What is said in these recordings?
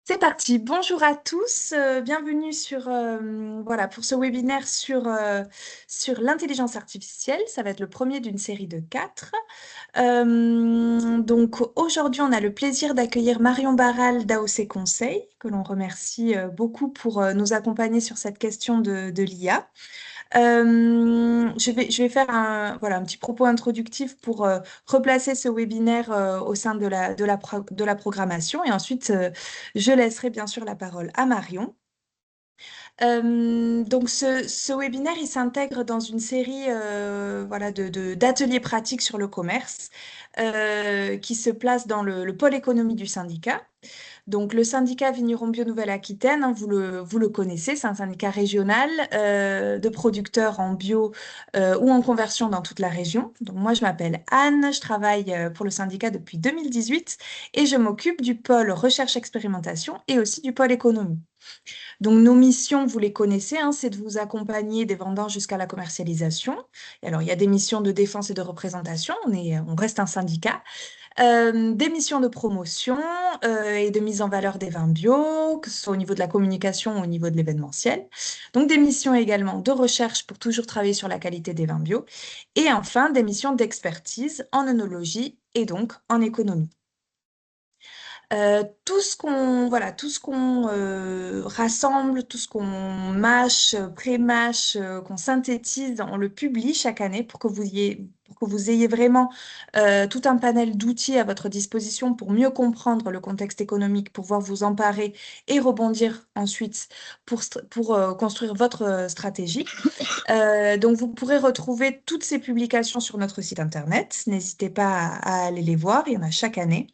C'est parti. Bonjour à tous. Bienvenue pour ce webinaire sur l'intelligence artificielle. Ça va être le premier d'une série de 4. Donc aujourd'hui, on a le plaisir d'accueillir Marion Barral d'AOC Conseil, que l'on remercie beaucoup pour nous accompagner sur cette question de l'IA. Je vais faire un petit propos introductif pour replacer ce webinaire au sein de la programmation et ensuite je laisserai bien sûr la parole à Marion. Donc ce webinaire, il s'intègre dans une série d'ateliers pratiques sur le commerce qui se place dans le pôle économie du syndicat. Donc, le syndicat Vigneron Bio Nouvelle-Aquitaine, hein, vous le connaissez, c'est un syndicat régional de producteurs en bio ou en conversion dans toute la région. Donc, moi, je m'appelle Anne, je travaille pour le syndicat depuis 2018 et je m'occupe du pôle recherche-expérimentation et aussi du pôle économie. Donc, nos missions, vous les connaissez, hein, c'est de vous accompagner des vendanges jusqu'à la commercialisation. Et alors, il y a des missions de défense et de représentation, on reste un syndicat. Des missions de promotion et de mise en valeur des vins bio, que ce soit au niveau de la communication ou au niveau de l'événementiel. Donc des missions également de recherche pour toujours travailler sur la qualité des vins bio. Et enfin, des missions d'expertise en œnologie et donc en économie. Tout ce qu'on rassemble, tout ce qu'on mâche, pré-mâche, qu'on synthétise, on le publie chaque année pour que vous ayez vraiment tout un panel d'outils à votre disposition pour mieux comprendre le contexte économique, pour pouvoir vous emparer et rebondir ensuite pour construire votre stratégie. Donc, vous pourrez retrouver toutes ces publications sur notre site internet. N'hésitez pas à aller les voir, il y en a chaque année.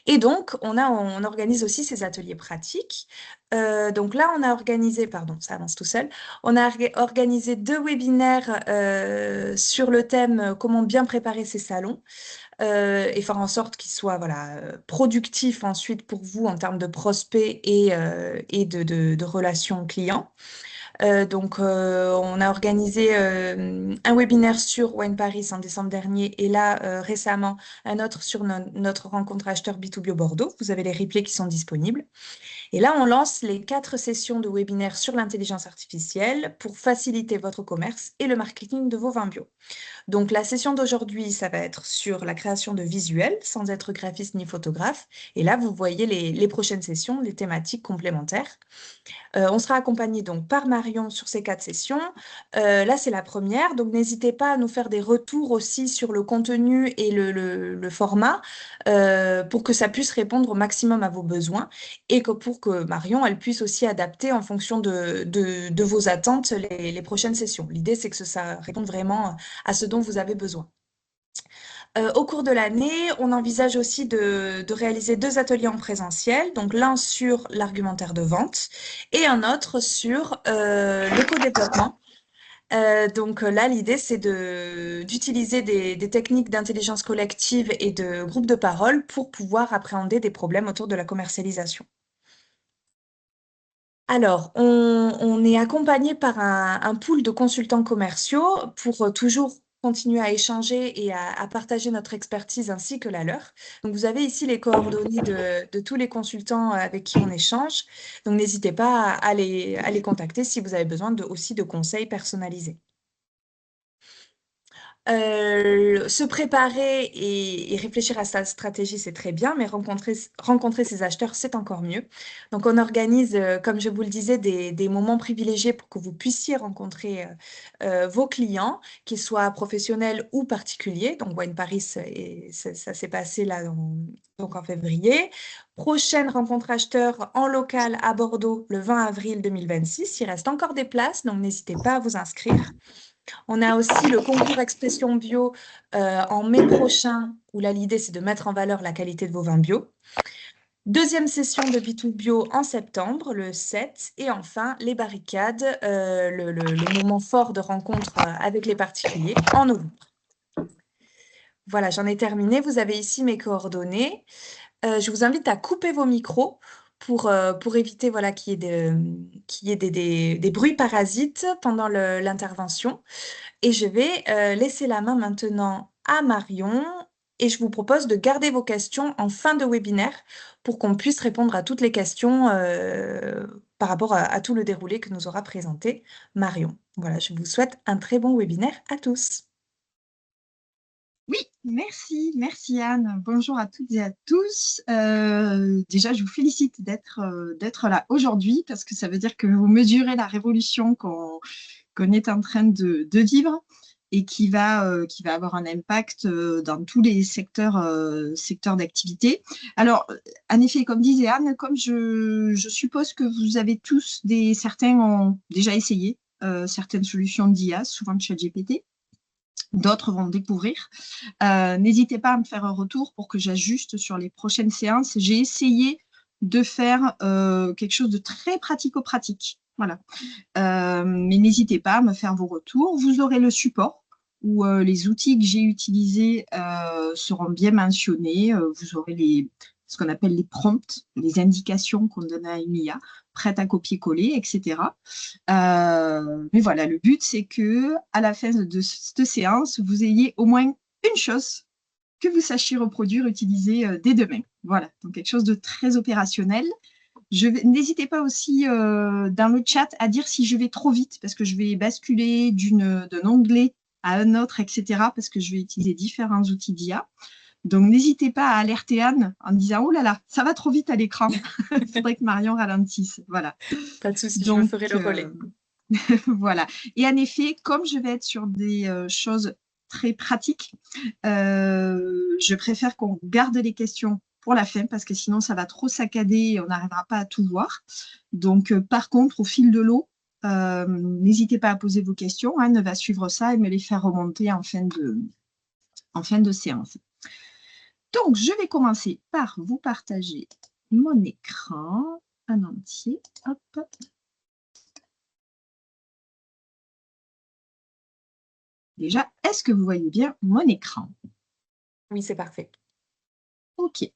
Et donc, on organise aussi ces ateliers pratiques. Donc là, on a organisé, pardon, ça avance tout seul, on a organisé 2 webinaires sur le thème comment bien préparer ses salons et faire en sorte qu'ils soient productifs ensuite pour vous en termes de prospects et de relations clients. On a organisé un webinaire sur Wine Paris en décembre dernier et là, récemment, un autre sur notre rencontre acheteur B2B au Bordeaux. Vous avez les replays qui sont disponibles. Et là, on lance les 4 sessions de webinaire sur l'intelligence artificielle pour faciliter votre commerce et le marketing de vos vins bio. Donc, la session d'aujourd'hui, ça va être sur la création de visuels sans être graphiste ni photographe. Et là, vous voyez les prochaines sessions, les thématiques complémentaires. On sera accompagné donc par Marion sur ces 4 sessions. Là, c'est la première, donc n'hésitez pas à nous faire des retours aussi sur le contenu et le format pour que ça puisse répondre au maximum à vos besoins et pour que Marion, elle puisse aussi adapter en fonction de vos attentes les prochaines sessions. L'idée, c'est que ça réponde vraiment à ce dont vous avez besoin. Au cours de l'année, on envisage aussi de réaliser 2 ateliers en présentiel, donc l'un sur l'argumentaire de vente et un autre sur l'éco-développement. Là, l'idée, c'est d'utiliser des techniques d'intelligence collective et de groupes de parole pour pouvoir appréhender des problèmes autour de la commercialisation. Alors, on est accompagné par un pool de consultants commerciaux pour toujours continuer à échanger et à partager notre expertise ainsi que la leur. Donc, vous avez ici les coordonnées de tous les consultants avec qui on échange. Donc, n'hésitez pas à les contacter si vous avez besoin aussi de conseils personnalisés. Se préparer et réfléchir à sa stratégie, c'est très bien, mais rencontrer ses acheteurs, c'est encore mieux. Donc, on organise, comme je vous le disais, des moments privilégiés pour que vous puissiez rencontrer vos clients, qu'ils soient professionnels ou particuliers. Donc, Wine Paris, ça s'est passé là donc en février. Prochaine rencontre acheteur en local à Bordeaux le 20 avril 2026. Il reste encore des places, donc n'hésitez pas à vous inscrire. On a aussi le concours Expression Bio en mai prochain, où là, l'idée, c'est de mettre en valeur la qualité de vos vins bio. Deuxième session de B2 Bio en septembre, le 7. Et enfin, les barricades, le moment fort de rencontre avec les particuliers en novembre. Voilà, j'en ai terminé. Vous avez ici mes coordonnées. Je vous invite à couper vos micros pour éviter qu'il y ait des bruits parasites pendant l'intervention. Et je vais laisser la main maintenant à Marion et je vous propose de garder vos questions en fin de webinaire pour qu'on puisse répondre à toutes les questions par rapport à tout le déroulé que nous aura présenté Marion. Voilà, je vous souhaite un très bon webinaire à tous. Oui, merci Anne. Bonjour à toutes et à tous. Déjà, je vous félicite d'être là aujourd'hui parce que ça veut dire que vous mesurez la révolution qu'on est en train de vivre et qui va avoir un impact dans tous les secteurs d'activité. Alors, en effet, comme disait Anne, comme je suppose que vous avez tous, certains ont déjà essayé certaines solutions d'IA, souvent de ChatGPT. D'autres vont découvrir. N'hésitez pas à me faire un retour pour que j'ajuste sur les prochaines séances. J'ai essayé de faire quelque chose de très pratico-pratique. Voilà. Mais n'hésitez pas à me faire vos retours. Vous aurez le support où les outils que j'ai utilisés seront bien mentionnés. Vous aurez ce qu'on appelle les prompts, les indications qu'on donne à une IA, prête à copier-coller, etc. Mais voilà, le but, c'est que à la fin de cette séance, vous ayez au moins une chose que vous sachiez reproduire, utiliser dès demain. Voilà, donc quelque chose de très opérationnel. N'hésitez pas aussi dans le chat à dire si je vais trop vite, parce que je vais basculer d'un onglet à un autre, etc., parce que je vais utiliser différents outils d'IA. Donc, n'hésitez pas à alerter Anne en disant « Oh là là, ça va trop vite à l'écran, il faudrait que Marion ralentisse. » Voilà. Pas de souci, je me Donc, ferai le relais. voilà. Et en effet, comme je vais être sur des choses très pratiques, je préfère qu'on garde les questions pour la fin parce que sinon, ça va trop saccader et on n'arrivera pas à tout voir. Donc, par contre, au fil de l'eau, n'hésitez pas à poser vos questions. Anne va suivre ça et me les faire remonter en fin de séance. Donc, je vais commencer par vous partager mon écran en entier. Hop. Déjà, est-ce que vous voyez bien mon écran? Oui, c'est parfait. OK.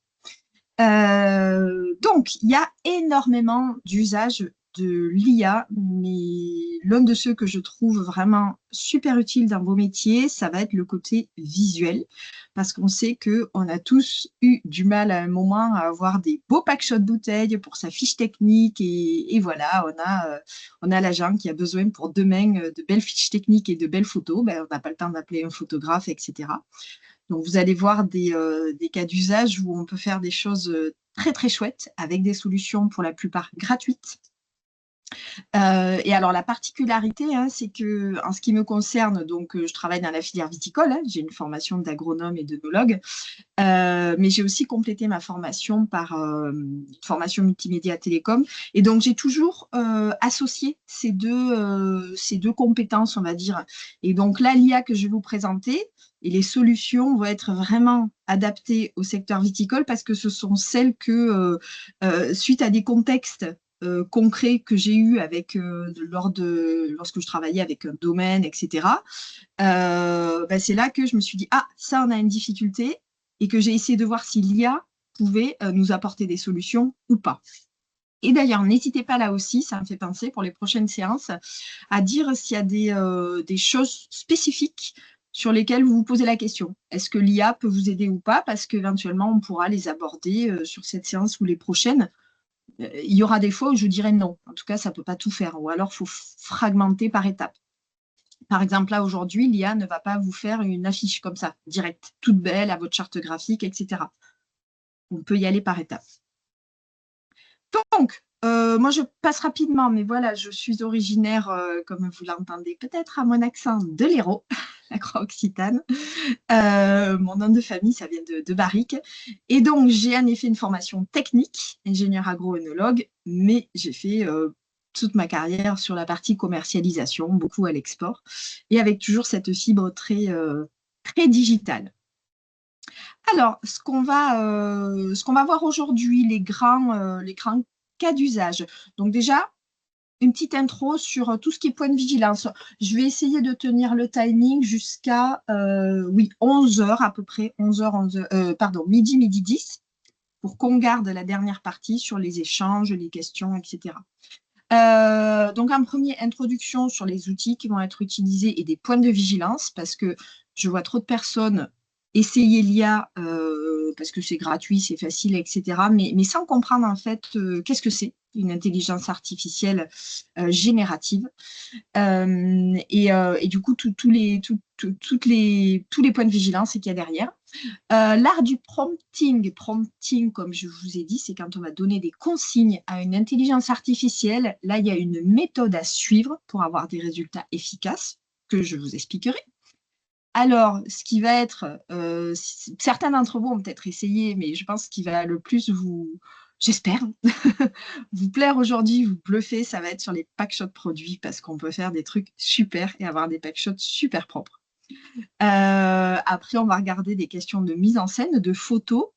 Donc, il y a énormément d'usages de l'IA, mais l'un de ceux que je trouve vraiment super utile dans vos métiers, ça va être le côté visuel, parce qu'on sait qu'on a tous eu du mal à un moment à avoir des beaux packshots de bouteilles pour sa fiche technique, et voilà, on a l'agent qui a besoin pour demain de belles fiches techniques et de belles photos, ben, on n'a pas le temps d'appeler un photographe, etc. Donc, vous allez voir des cas d'usage où on peut faire des choses très, très chouettes avec des solutions pour la plupart gratuites. Et alors, la particularité, hein, c'est que, en ce qui me concerne, donc, je travaille dans la filière viticole, hein, j'ai une formation d'agronome et d'œnologue, mais j'ai aussi complété ma formation par une formation multimédia télécom. Et donc, j'ai toujours associé ces deux compétences, on va dire. Et donc, là, l'IA que je vais vous présenter et les solutions vont être vraiment adaptées au secteur viticole parce que ce sont celles que, suite à des contextes concrets que j'ai eus lorsque je travaillais avec un domaine, etc., c'est là que je me suis dit, ah, ça, on a une difficulté, et que j'ai essayé de voir si l'IA pouvait nous apporter des solutions ou pas. Et d'ailleurs, n'hésitez pas là aussi, ça me fait penser pour les prochaines séances, à dire s'il y a des choses spécifiques sur lesquelles vous vous posez la question. Est-ce que l'IA peut vous aider ou pas? Parce qu'éventuellement, on pourra les aborder sur cette séance ou les prochaines. Il y aura des fois où je dirais non. En tout cas, ça ne peut pas tout faire. Ou alors, il faut fragmenter par étapes. Par exemple, là, aujourd'hui, l'IA ne va pas vous faire une affiche comme ça, directe, toute belle, à votre charte graphique, etc. On peut y aller par étapes. Donc, moi, je passe rapidement, mais voilà, je suis originaire, comme vous l'entendez peut-être à mon accent, de l'Hérault, la Croix-Occitane. Mon nom de famille, ça vient de Barrique. Et donc, j'ai en effet une formation technique, ingénieur agro-œnologue, mais j'ai fait toute ma carrière sur la partie commercialisation, beaucoup à l'export, et avec toujours cette fibre très digitale. Alors, ce qu'on va voir aujourd'hui, les grands cas d'usage. Donc déjà, une petite intro sur tout ce qui est point de vigilance. Je vais essayer de tenir le timing jusqu'à 11 heures à peu près, 11h, midi 10, pour qu'on garde la dernière partie sur les échanges, les questions, etc. Donc, en premier, introduction sur les outils qui vont être utilisés et des points de vigilance, parce que je vois trop de personnes essayer l'IA parce que c'est gratuit, c'est facile, etc. Mais sans comprendre en fait qu'est-ce que c'est une intelligence artificielle générative. Et du coup, tous les points de vigilance qu'il y a derrière. L'art du prompting, comme je vous ai dit, c'est quand on va donner des consignes à une intelligence artificielle. Là, il y a une méthode à suivre pour avoir des résultats efficaces que je vous expliquerai. Alors, ce qui va être, certains d'entre vous ont peut-être essayé, mais je pense qu'il va le plus vous, j'espère, vous plaire aujourd'hui, vous bluffer, ça va être sur les packshots produits parce qu'on peut faire des trucs super et avoir des packshots super propres. Après, on va regarder des questions de mise en scène, de photos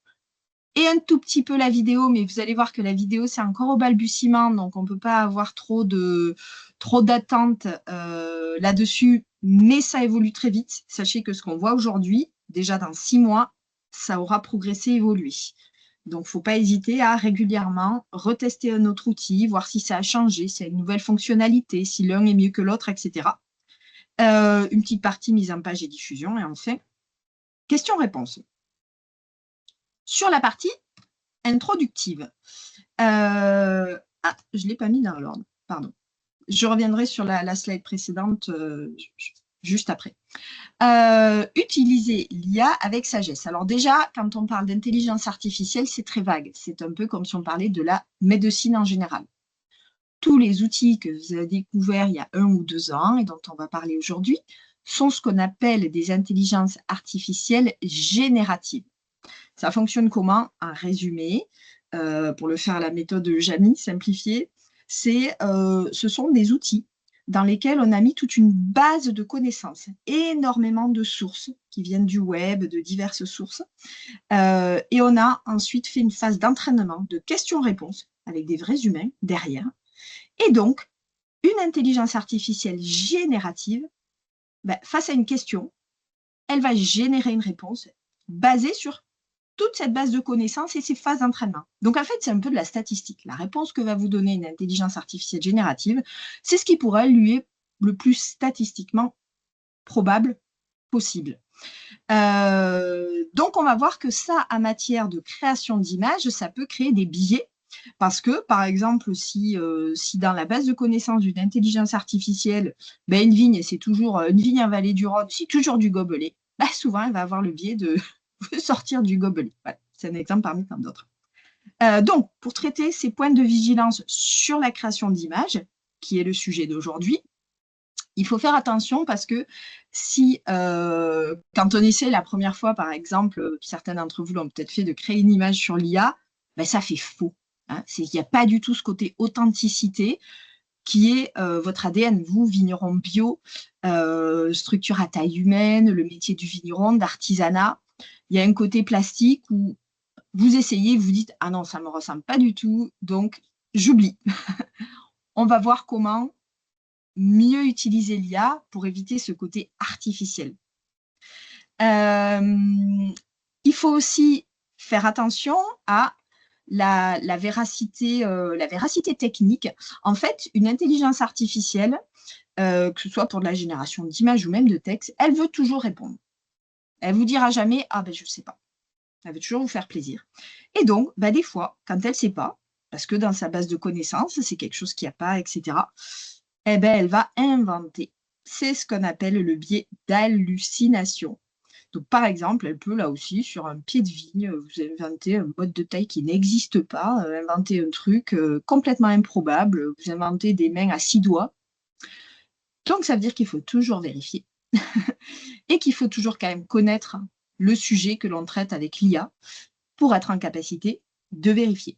et un tout petit peu la vidéo, mais vous allez voir que la vidéo, c'est encore au balbutiement, donc on ne peut pas avoir trop d'attentes là-dessus, mais ça évolue très vite. Sachez que ce qu'on voit aujourd'hui, déjà dans 6 mois, ça aura progressé, évolué. Donc, il ne faut pas hésiter à régulièrement retester un autre outil, voir si ça a changé, s'il y a une nouvelle fonctionnalité, si l'un est mieux que l'autre, etc. Une petite partie mise en page et diffusion. Et enfin, question-réponse. Sur la partie introductive. Ah, je ne l'ai pas mis dans l'ordre, pardon. Je reviendrai sur la slide précédente juste après. Utiliser l'IA avec sagesse. Alors déjà, quand on parle d'intelligence artificielle, c'est très vague. C'est un peu comme si on parlait de la médecine en général. Tous les outils que vous avez découverts il y a 1 ou 2 ans et dont on va parler aujourd'hui sont ce qu'on appelle des intelligences artificielles génératives. Ça fonctionne comment? Un résumé, pour le faire à la méthode Jamy, simplifiée, ce sont des outils dans lesquels on a mis toute une base de connaissances, énormément de sources qui viennent du web, de diverses sources. Et on a ensuite fait une phase d'entraînement, de questions-réponses avec des vrais humains derrière. Et donc, une intelligence artificielle générative, face à une question, elle va générer une réponse basée sur toute cette base de connaissances et ces phases d'entraînement. Donc, en fait, c'est un peu de la statistique. La réponse que va vous donner une intelligence artificielle générative, c'est ce qui pourrait lui être le plus statistiquement probable possible. Donc, on va voir que ça, en matière de création d'images, ça peut créer des biais. Parce que, par exemple, si dans la base de connaissances d'une intelligence artificielle, une vigne, c'est toujours une vigne en vallée du Rhône, c'est toujours du gobelet, souvent, elle va avoir le biais de sortir du gobelet. Voilà, c'est un exemple parmi tant d'autres. Donc, pour traiter ces points de vigilance sur la création d'images, qui est le sujet d'aujourd'hui, il faut faire attention parce que si, quand on essaie la première fois, par exemple, certains d'entre vous l'ont peut-être fait, de créer une image sur l'IA, ça fait faux. Hein. Il n'y a pas du tout ce côté authenticité qui est votre ADN, vous, vigneron bio, structure à taille humaine, le métier du vigneron, d'artisanat. Il y a un côté plastique où vous essayez, vous dites « Ah non, ça ne me ressemble pas du tout, donc j'oublie. » On va voir comment mieux utiliser l'IA pour éviter ce côté artificiel. Il faut aussi faire attention à la véracité technique. En fait, une intelligence artificielle, que ce soit pour de la génération d'images ou même de texte, elle veut toujours répondre. Elle ne vous dira jamais « Ah je ne sais pas ». Elle veut toujours vous faire plaisir. Et donc, des fois, quand elle ne sait pas, parce que dans sa base de connaissances, c'est quelque chose qu'il n'y a pas, etc., elle va inventer. C'est ce qu'on appelle le biais d'hallucination. Donc, par exemple, elle peut, là aussi, sur un pied de vigne, vous inventer un mode de taille qui n'existe pas, inventer un truc complètement improbable, vous inventez des mains à 6 doigts. Donc, ça veut dire qu'il faut toujours vérifier et qu'il faut toujours quand même connaître le sujet que l'on traite avec l'IA pour être en capacité de vérifier.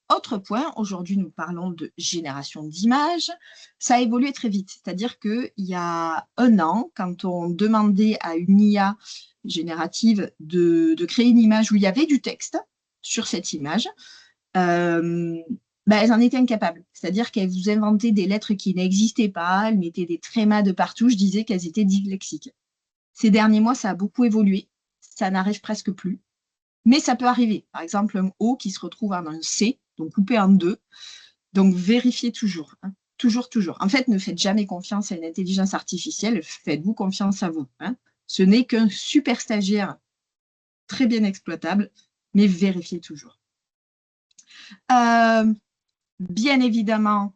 Autre point, aujourd'hui nous parlons de génération d'images, ça a évolué très vite, c'est-à-dire qu'il y a 1 an, quand on demandait à une IA générative de créer une image où il y avait du texte sur cette image, elles en étaient incapables, c'est-à-dire qu'elles vous inventaient des lettres qui n'existaient pas, elles mettaient des trémas de partout, je disais qu'elles étaient dyslexiques. Ces derniers mois, ça a beaucoup évolué, ça n'arrive presque plus, mais ça peut arriver. Par exemple, un O qui se retrouve en un C, donc coupé en 2. Donc, vérifiez toujours. Hein. Toujours, toujours. En fait, ne faites jamais confiance à une intelligence artificielle. Faites-vous confiance à vous. Hein. Ce n'est qu'un super stagiaire très bien exploitable, mais vérifiez toujours. Bien évidemment,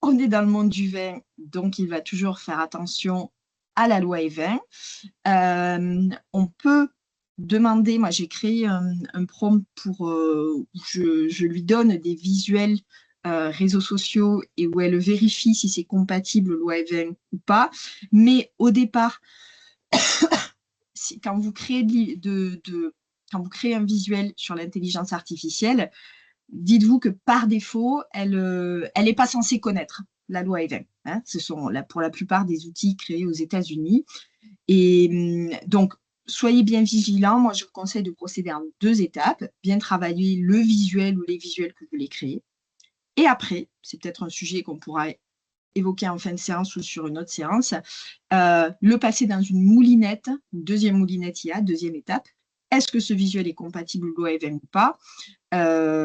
on est dans le monde du vin, donc il va toujours faire attention à la loi E20. On peut demander, moi j'ai créé un prompt pour où je lui donne des visuels réseaux sociaux et où elle vérifie si c'est compatible loi E20 ou pas. Mais au départ, quand vous créez quand vous créez un visuel sur l'intelligence artificielle, dites-vous que par défaut, elle n'est pas censée connaître la loi E20. Hein. Ce sont pour la plupart des outils créés aux États-Unis. Et donc, soyez bien vigilants. Moi, je vous conseille de procéder en 2 étapes. Bien travailler le visuel ou les visuels que vous voulez créer. Et après, c'est peut-être un sujet qu'on pourra évoquer en fin de séance ou sur une autre séance, le passer dans une moulinette, une deuxième moulinette IA, deuxième étape. Est-ce que ce visuel est compatible GoEven ou pas?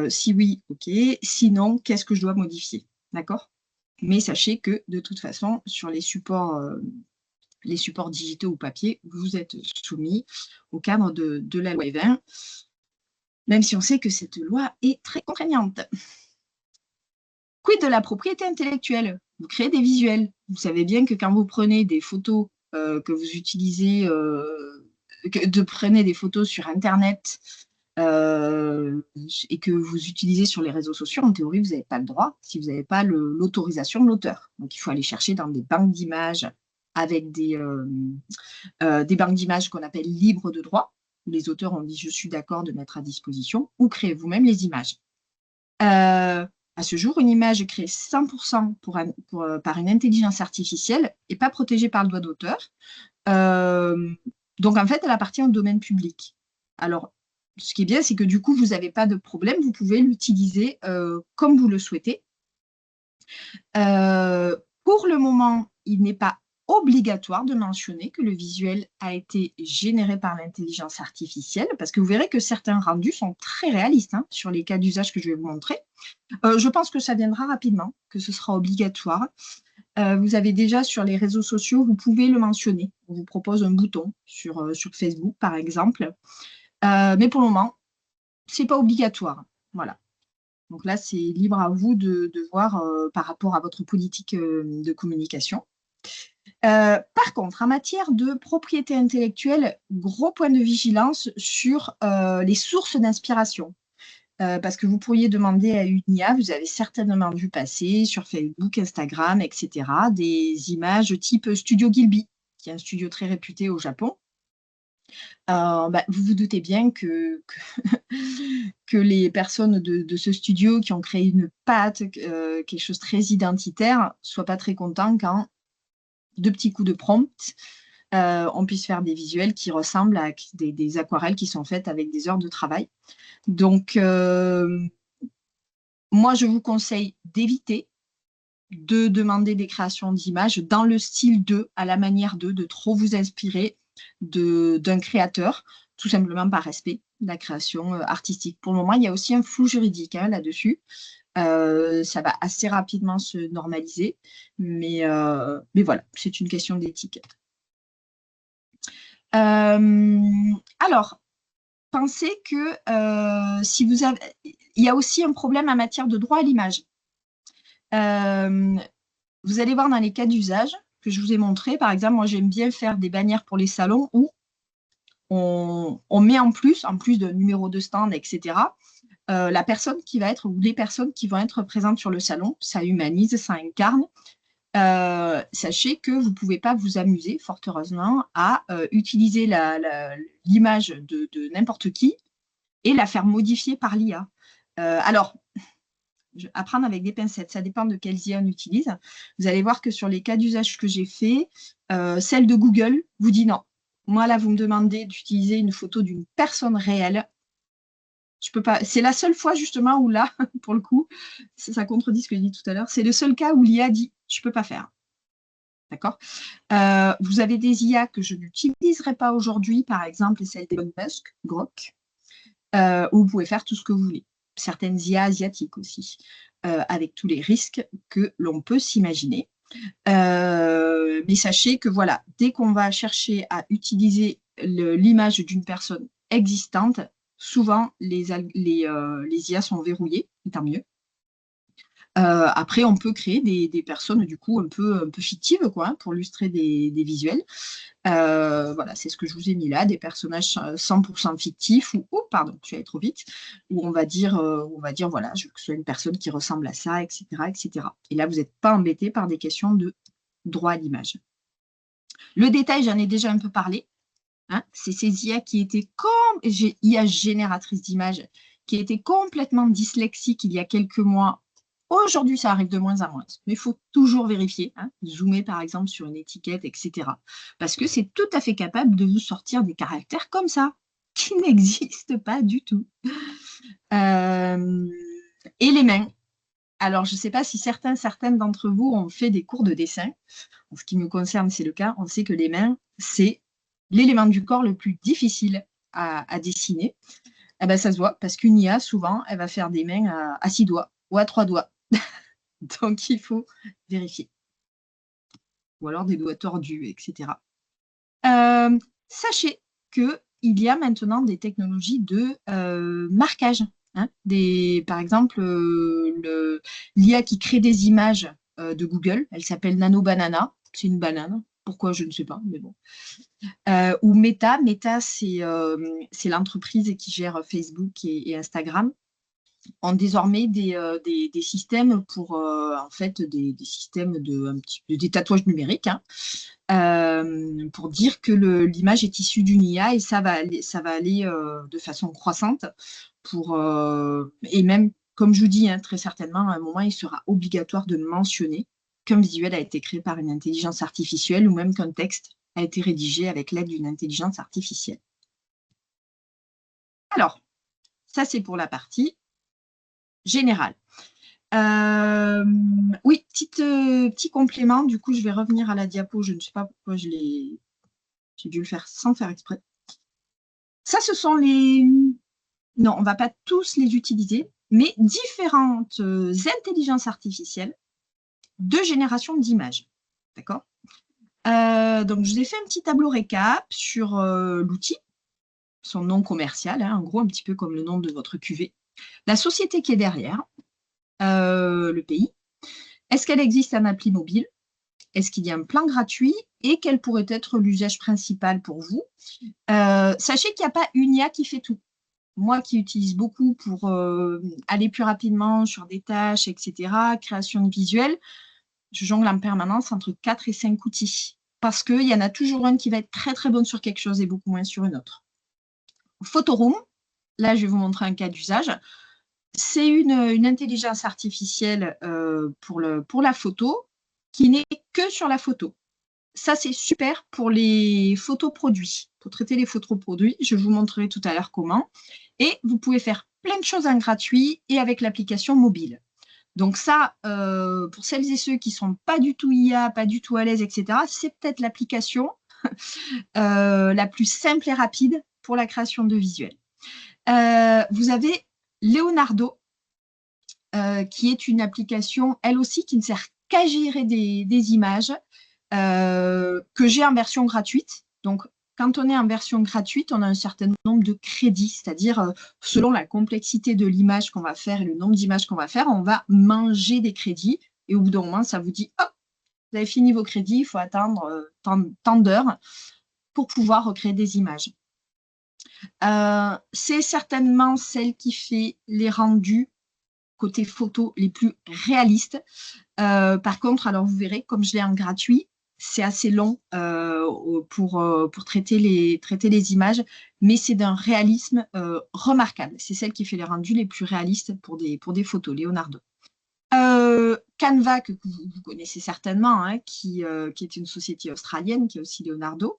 Si oui, ok. Sinon, qu'est-ce que je dois modifier? D'accord? Mais sachez que de toute façon, sur les supports digitaux ou papier, vous êtes soumis au cadre de la loi E20, même si on sait que cette loi est très contraignante. Quid de la propriété intellectuelle? Vous créez des visuels. Vous savez bien que quand vous prenez des photos que vous utilisez, prenez des photos sur Internet et que vous utilisez sur les réseaux sociaux, en théorie, vous n'avez pas le droit si vous n'avez pas l'autorisation de l'auteur. Donc, il faut aller chercher dans des banques d'images avec des banques d'images qu'on appelle libres de droit, où les auteurs ont dit « je suis d'accord de mettre à disposition » ou créez vous-même les images. À ce jour, une image créée 100% par une intelligence artificielle n'est pas protégée par le droit d'auteur. Donc, en fait, elle appartient au domaine public. Alors, ce qui est bien, c'est que du coup, vous n'avez pas de problème. Vous pouvez l'utiliser comme vous le souhaitez. Pour le moment, il n'est pas obligatoire de mentionner que le visuel a été généré par l'intelligence artificielle, parce que vous verrez que certains rendus sont très réalistes hein, sur les cas d'usage que je vais vous montrer. Je pense que ça viendra rapidement, que ce sera obligatoire. Vous avez déjà sur les réseaux sociaux, vous pouvez le mentionner. On vous propose un bouton sur Facebook, par exemple. Mais pour le moment, ce n'est pas obligatoire. Voilà. Donc là, c'est libre à vous de voir par rapport à votre politique de communication. Par contre, en matière de propriété intellectuelle, gros point de vigilance sur les sources d'inspiration. Parce que vous pourriez demander à une IA, vous avez certainement vu passer sur Facebook, Instagram, etc., des images type Studio Gilby, qui est un studio très réputé au Japon. Vous vous doutez bien que les personnes de ce studio qui ont créé une patte, quelque chose de très identitaire, ne soient pas très contents quand, de petits coups de prompt, on puisse faire des visuels qui ressemblent à des aquarelles qui sont faites avec des heures de travail. Donc, moi, je vous conseille d'éviter de demander des créations d'images dans le style à la manière de trop vous inspirer d'un créateur, tout simplement par respect de la création artistique. Pour le moment, il y a aussi un flou juridique hein, là-dessus. Ça va assez rapidement se normaliser, mais voilà, c'est une question d'éthique. Alors, pensez que si vous avez... Il y a aussi un problème en matière de droit à l'image. Vous allez voir dans les cas d'usage que je vous ai montré, par exemple, moi j'aime bien faire des bannières pour les salons où on met en plus de numéro de stand, etc., la personne qui va être, ou les personnes qui vont être présentes sur le salon, ça humanise, ça incarne. Sachez que vous ne pouvez pas vous amuser, fort heureusement, à utiliser l'image de n'importe qui et la faire modifier par l'IA. Alors, apprendre avec des pincettes, ça dépend de quelles IA on utilise. Vous allez voir que sur les cas d'usage que j'ai fait, celle de Google vous dit non. Moi, là, vous me demandez d'utiliser une photo d'une personne réelle. Je peux pas. C'est la seule fois, justement, où là, pour le coup, ça contredit ce que j'ai dit tout à l'heure, c'est le seul cas où l'IA dit « je ne peux pas faire ». D'accord. Vous avez des IA que je n'utiliserai pas aujourd'hui, par exemple, celle d'Elon Musk, Grok, où vous pouvez faire tout ce que vous voulez. Certaines IA asiatiques aussi, avec tous les risques que l'on peut s'imaginer. Mais sachez que voilà, dès qu'on va chercher à utiliser l'image d'une personne existante, souvent les IA sont verrouillées, tant mieux. Après, on peut créer des personnes du coup un peu fictives quoi, hein, pour illustrer des visuels. Voilà, c'est ce que je vous ai mis là, des personnages 100% fictifs ou, oh, pardon, tu allais trop vite, où on va dire voilà, je veux que ce soit une personne qui ressemble à ça, etc., etc. Et là, vous n'êtes pas embêté par des questions de droit à l'image. Le détail, j'en ai déjà un peu parlé. Hein, c'est ces IA qui étaient comme IA génératrice d'images, qui étaient complètement dyslexiques il y a quelques mois. Aujourd'hui, ça arrive de moins en moins, mais il faut toujours vérifier, hein, zoomer par exemple sur une étiquette, etc. Parce que c'est tout à fait capable de vous sortir des caractères comme ça, qui n'existent pas du tout. Et les mains. Alors, je ne sais pas si certaines d'entre vous ont fait des cours de dessin. En ce qui me concerne, c'est le cas. On sait que les mains, c'est l'élément du corps le plus difficile à dessiner. Eh ben, ça se voit parce qu'une IA, souvent, elle va faire des mains à 6 doigts ou à 3 doigts. Donc, il faut vérifier. Ou alors des doigts tordus, etc. Sachez qu'il y a maintenant des technologies de marquage. Hein, par exemple, l'IA qui crée des images de Google, elle s'appelle Nano Banana. C'est une banane. Pourquoi, je ne sais pas, mais bon. Ou Meta. Meta, c'est l'entreprise qui gère Facebook et Instagram, ont désormais des systèmes pour en fait des systèmes des tatouages numériques, hein, pour dire que l'image est issue d'une IA et ça va aller de façon croissante et même comme je vous dis, hein, très certainement à un moment il sera obligatoire de mentionner qu'un visuel a été créé par une intelligence artificielle ou même qu'un texte a été rédigé avec l'aide d'une intelligence artificielle. Alors, ça c'est pour la partie générale. Oui, petit complément, du coup je vais revenir à la diapo, je ne sais pas pourquoi j'ai dû le faire sans faire exprès. Ça, ce sont les... Non, on ne va pas tous les utiliser, mais différentes intelligences artificielles de génération d'images. D'accord? Donc, je vous ai fait un petit tableau récap sur l'outil, son nom commercial, hein, en gros, un petit peu comme le nom de votre QV. La société qui est derrière, le pays. Est-ce qu'elle existe en appli mobile? Est-ce qu'il y a un plan gratuit? Et quel pourrait être l'usage principal pour vous? Sachez qu'il n'y a pas une IA qui fait tout. Moi qui utilise beaucoup pour aller plus rapidement sur des tâches, etc., création de visuels, je jongle en permanence entre 4 et 5 outils. Parce qu'il y en a toujours un qui va être très très bon sur quelque chose et beaucoup moins sur une autre. Photoroom, là je vais vous montrer un cas d'usage. C'est une intelligence artificielle pour la photo qui n'est que sur la photo. Ça, c'est super pour les photos produits, pour traiter les photos produits. Je vous montrerai tout à l'heure comment. Et vous pouvez faire plein de choses en gratuit et avec l'application mobile. Donc ça, pour celles et ceux qui ne sont pas du tout IA, pas du tout à l'aise, etc., c'est peut-être l'application la plus simple et rapide pour la création de visuels. Vous avez Leonardo, qui est une application, elle aussi, qui ne sert qu'à gérer des images, que j'ai en version gratuite. Donc, quand on est en version gratuite, on a un certain nombre de crédits, c'est-à-dire selon la complexité de l'image qu'on va faire et le nombre d'images qu'on va faire, on va manger des crédits. Et au bout d'un moment, ça vous dit, hop, vous avez fini vos crédits, il faut attendre tant d'heures pour pouvoir recréer des images. C'est certainement celle qui fait les rendus côté photo les plus réalistes. Par contre, alors vous verrez, comme je l'ai en gratuit, c'est assez long pour traiter les images, mais c'est d'un réalisme remarquable. C'est celle qui fait les rendus les plus réalistes pour des photos, Leonardo. Canva, que vous connaissez certainement, hein, qui est une société australienne, qui est aussi Leonardo,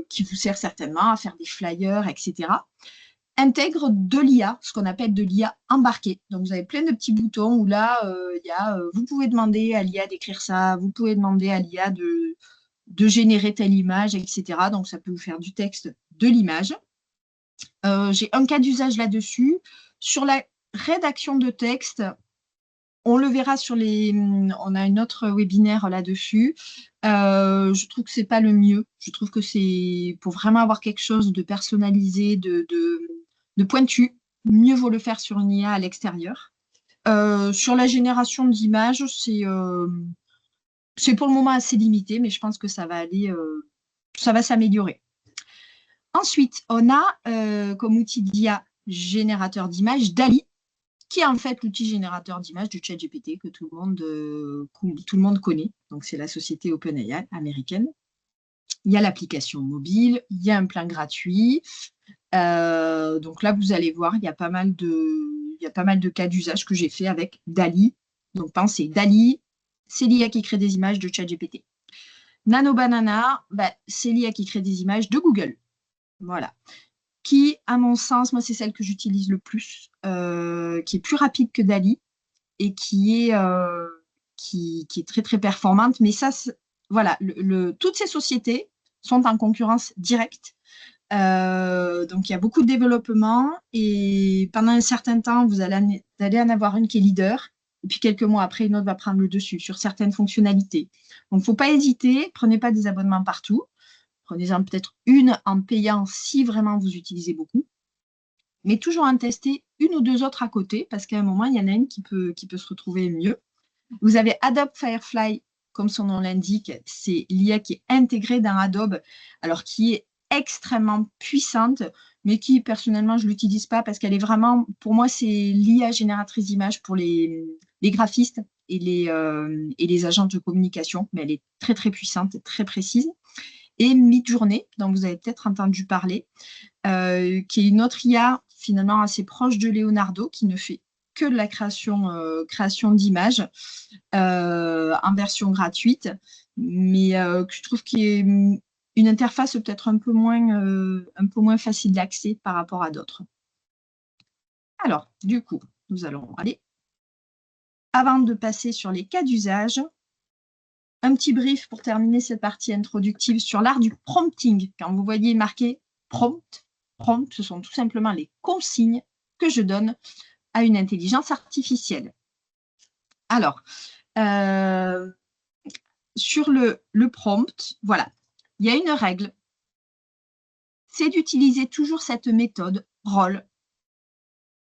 qui vous sert certainement à faire des flyers, etc. Intègre de l'IA, ce qu'on appelle de l'IA embarquée. Donc, vous avez plein de petits boutons où là, vous pouvez demander à l'IA d'écrire ça, vous pouvez demander à l'IA de générer telle image, etc. Donc, ça peut vous faire du texte, de l'image. J'ai un cas d'usage là-dessus. Sur la rédaction de texte, on le verra sur les... On a un autre webinaire là-dessus. Je trouve que c'est pas le mieux. Je trouve que c'est pour vraiment avoir quelque chose de personnalisé, de pointu. Mieux vaut le faire sur une IA à l'extérieur. Sur la génération d'images, c'est pour le moment assez limité, mais je pense que ça va aller, ça va s'améliorer. Ensuite, on a comme outil d'IA générateur d'images DALL-E, qui est en fait l'outil générateur d'images du ChatGPT que tout le monde connaît. Donc, c'est la société OpenAI américaine. Il y a l'application mobile, il y a un plan gratuit. Donc là, vous allez voir, il y a pas mal de cas d'usage que j'ai fait avec DALL-E. Donc, pensez, DALL-E, c'est l'IA qui crée des images de ChatGPT. Nano Banana, c'est l'IA qui crée des images de Google. Voilà. Qui, à mon sens, moi, c'est celle que j'utilise le plus, qui est plus rapide que DALL-E et qui est très, très performante. Mais ça, voilà, toutes ces sociétés sont en concurrence directe. Donc, il y a beaucoup de développement et pendant un certain temps, vous allez en avoir une qui est leader et puis quelques mois après, une autre va prendre le dessus sur certaines fonctionnalités. Donc, il ne faut pas hésiter, prenez pas des abonnements partout. Prenez-en peut-être une en payant si vraiment vous utilisez beaucoup. Mais toujours en tester une ou deux autres à côté parce qu'à un moment, il y en a une qui peut se retrouver mieux. Vous avez Adobe Firefly, comme son nom l'indique, c'est l'IA qui est intégrée dans Adobe, alors qui est extrêmement puissante, mais qui, personnellement, je ne l'utilise pas parce qu'elle est vraiment, pour moi, c'est l'IA génératrice d'images pour les graphistes et les agents de communication, mais elle est très, très puissante, très précise. Et Midjourney, dont vous avez peut-être entendu parler, qui est une autre IA finalement assez proche de Leonardo, qui ne fait que de la création d'images en version gratuite, mais que je trouve qu'il est une interface peut-être un peu moins facile d'accès par rapport à d'autres. Alors, du coup, nous allons aller, avant de passer sur les cas d'usage, un petit brief pour terminer cette partie introductive sur l'art du prompting. Quand vous voyez marqué prompt, ce sont tout simplement les consignes que je donne à une intelligence artificielle. Alors, sur le prompt, voilà, il y a une règle, c'est d'utiliser toujours cette méthode rôle,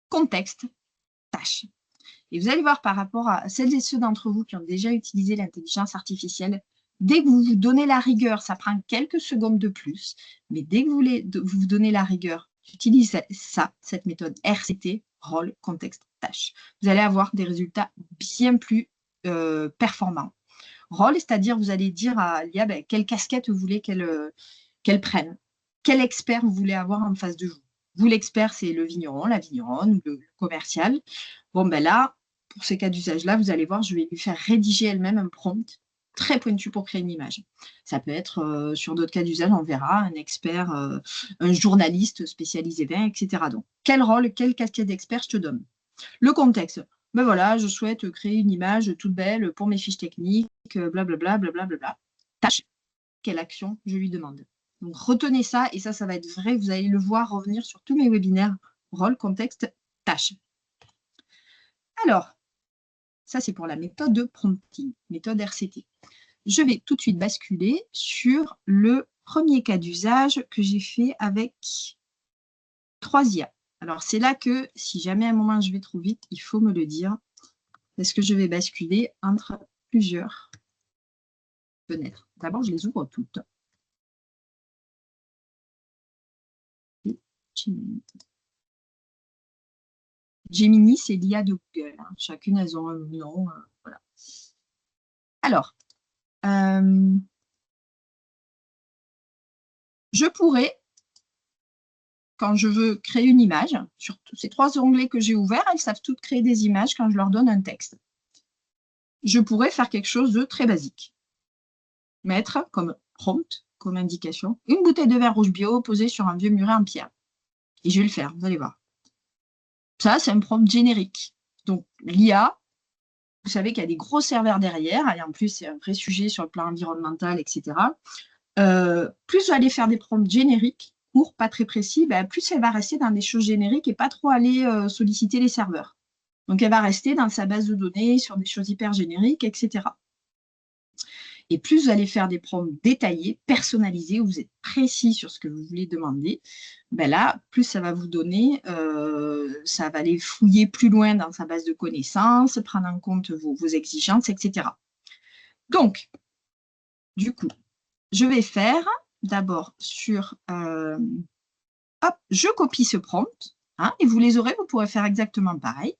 contexte, tâche. Et vous allez voir par rapport à celles et ceux d'entre vous qui ont déjà utilisé l'intelligence artificielle, dès que vous vous donnez la rigueur, ça prend quelques secondes de plus, mais dès que vous vous donnez la rigueur, j'utilise cette méthode RCT, rôle, contexte, tâche. Vous allez avoir des résultats bien plus performants. Rôle, c'est-à-dire vous allez dire à l'IA quelle casquette vous voulez qu'elle prenne, quel expert vous voulez avoir en face de vous. Vous, l'expert, c'est le vigneron, la vigneronne, le commercial. Bon, là, pour ces cas d'usage-là, vous allez voir, je vais lui faire rédiger elle-même un prompt très pointu pour créer une image. Ça peut être, sur d'autres cas d'usage, on verra, un expert, un journaliste spécialisé vin, etc. Donc, quel rôle, quelle casquette d'expert je te donne? Le contexte. Voilà, je souhaite créer une image toute belle pour mes fiches techniques, blablabla, blablabla. Tâche, quelle action je lui demande. Donc, retenez ça, et ça va être vrai, vous allez le voir revenir sur tous mes webinaires. Rôle, contexte, tâche. Alors, ça, c'est pour la méthode de prompting, méthode RCT. Je vais tout de suite basculer sur le premier cas d'usage que j'ai fait avec 3 IA. Alors, c'est là que, si jamais à un moment je vais trop vite, il faut me le dire, parce que je vais basculer entre plusieurs fenêtres. D'abord, je les ouvre toutes. Gemini, c'est l'IA de Google. Hein. Chacune, elles ont un nom. Voilà. Alors, je pourrais, quand je veux créer une image, sur ces 3 onglets que j'ai ouverts, elles savent toutes créer des images quand je leur donne un texte. Je pourrais faire quelque chose de très basique. Mettre comme prompt, comme indication, une bouteille de vin rouge bio posée sur un vieux muret en pierre. Et je vais le faire, vous allez voir. Ça, c'est un prompt générique. Donc, l'IA, vous savez qu'il y a des gros serveurs derrière, et en plus, c'est un vrai sujet sur le plan environnemental, etc. Plus vous allez faire des prompts génériques, courts, pas très précis, plus elle va rester dans des choses génériques et pas trop aller solliciter les serveurs. Donc, elle va rester dans sa base de données sur des choses hyper génériques, etc. Et plus vous allez faire des prompts détaillés, personnalisés, où vous êtes précis sur ce que vous voulez demander, ben là, plus ça va vous donner, ça va aller fouiller plus loin dans sa base de connaissances, prendre en compte vos exigences, etc. Donc, du coup, je vais faire d'abord sur... hop, je copie ce prompt, hein, et vous les aurez, vous pourrez faire exactement pareil.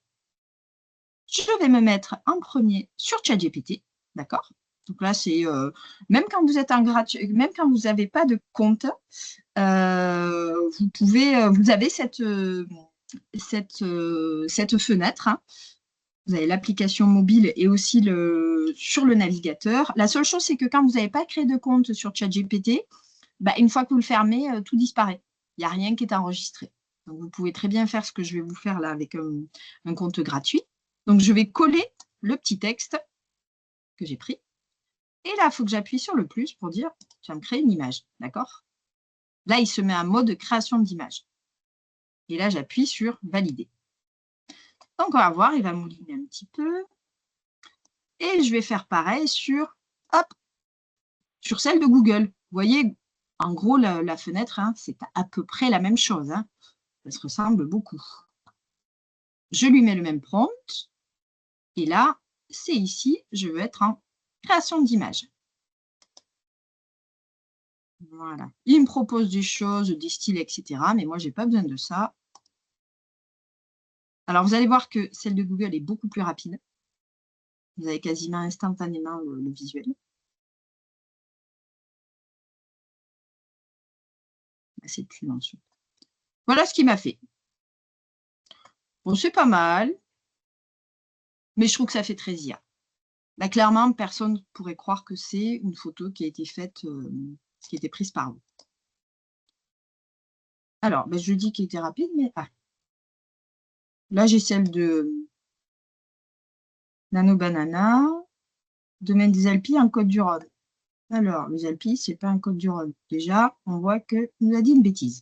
Je vais me mettre en premier sur ChatGPT, d'accord? Donc là, c'est même quand vous êtes en gratuit, même quand vous n'avez pas de compte, vous avez cette fenêtre, hein. Vous avez l'application mobile et aussi sur le navigateur. La seule chose, c'est que quand vous n'avez pas créé de compte sur ChatGPT, bah, une fois que vous le fermez, tout disparaît. Il n'y a rien qui est enregistré. Donc, vous pouvez très bien faire ce que je vais vous faire là avec un compte gratuit. Donc, je vais coller le petit texte que j'ai pris. Et là, il faut que j'appuie sur le plus pour dire, tu vas me créer une image. D'accord? Là, il se met en mode création d'image. Et là, j'appuie sur valider. Donc, on va voir, il va mouliner un petit peu. Et je vais faire pareil sur celle de Google. Vous voyez, en gros, la fenêtre, hein, c'est à peu près la même chose. Hein. Ça se ressemble beaucoup. Je lui mets le même prompt. Et là, c'est ici, je veux être en création d'image. Voilà. Il me propose des choses, des styles, etc. Mais moi, je n'ai pas besoin de ça. Alors, vous allez voir que celle de Google est beaucoup plus rapide. Vous avez quasiment instantanément le visuel. C'est plus mention. Voilà ce qu'il m'a fait. Bon, c'est pas mal, mais je trouve que ça fait très IA. Là, clairement, personne ne pourrait croire que c'est une photo qui a été faite, qui a été prise par vous. Alors, ben, je dis qu'il était rapide, mais là, j'ai celle de Nano Banana, Domaine des Alpilles en Côte-du-Rhône. Alors, les Alpilles, c'est pas un Côte-du-Rhône. Déjà, on voit qu'il nous a dit une bêtise.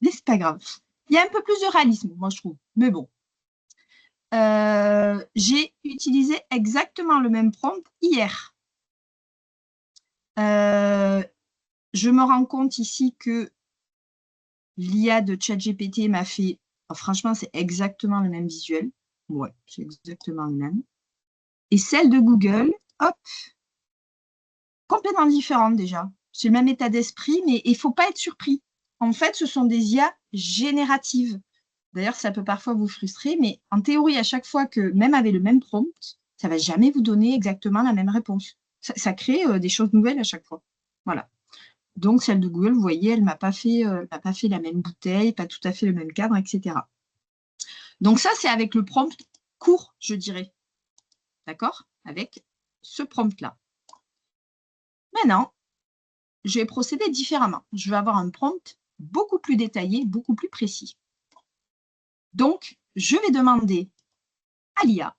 Mais c'est pas grave. Il y a un peu plus de réalisme, moi, je trouve. Mais bon. J'ai utilisé exactement le même prompt hier. Je me rends compte ici que l'IA de ChatGPT m'a fait... Oh, franchement, c'est exactement le même visuel. Ouais, c'est exactement le même. Et celle de Google, hop, complètement différente déjà. C'est le même état d'esprit, mais il ne faut pas être surpris. En fait, ce sont des IA génératives. D'ailleurs, ça peut parfois vous frustrer, mais en théorie, à chaque fois que, même avec le même prompt, ça ne va jamais vous donner exactement la même réponse. Ça crée des choses nouvelles à chaque fois. Voilà. Donc, celle de Google, vous voyez, elle ne m'a pas fait la même bouteille, pas tout à fait le même cadre, etc. Donc, ça, c'est avec le prompt court, je dirais. D'accord? Avec ce prompt-là. Maintenant, je vais procéder différemment. Je vais avoir un prompt beaucoup plus détaillé, beaucoup plus précis. Donc, je vais demander à l'IA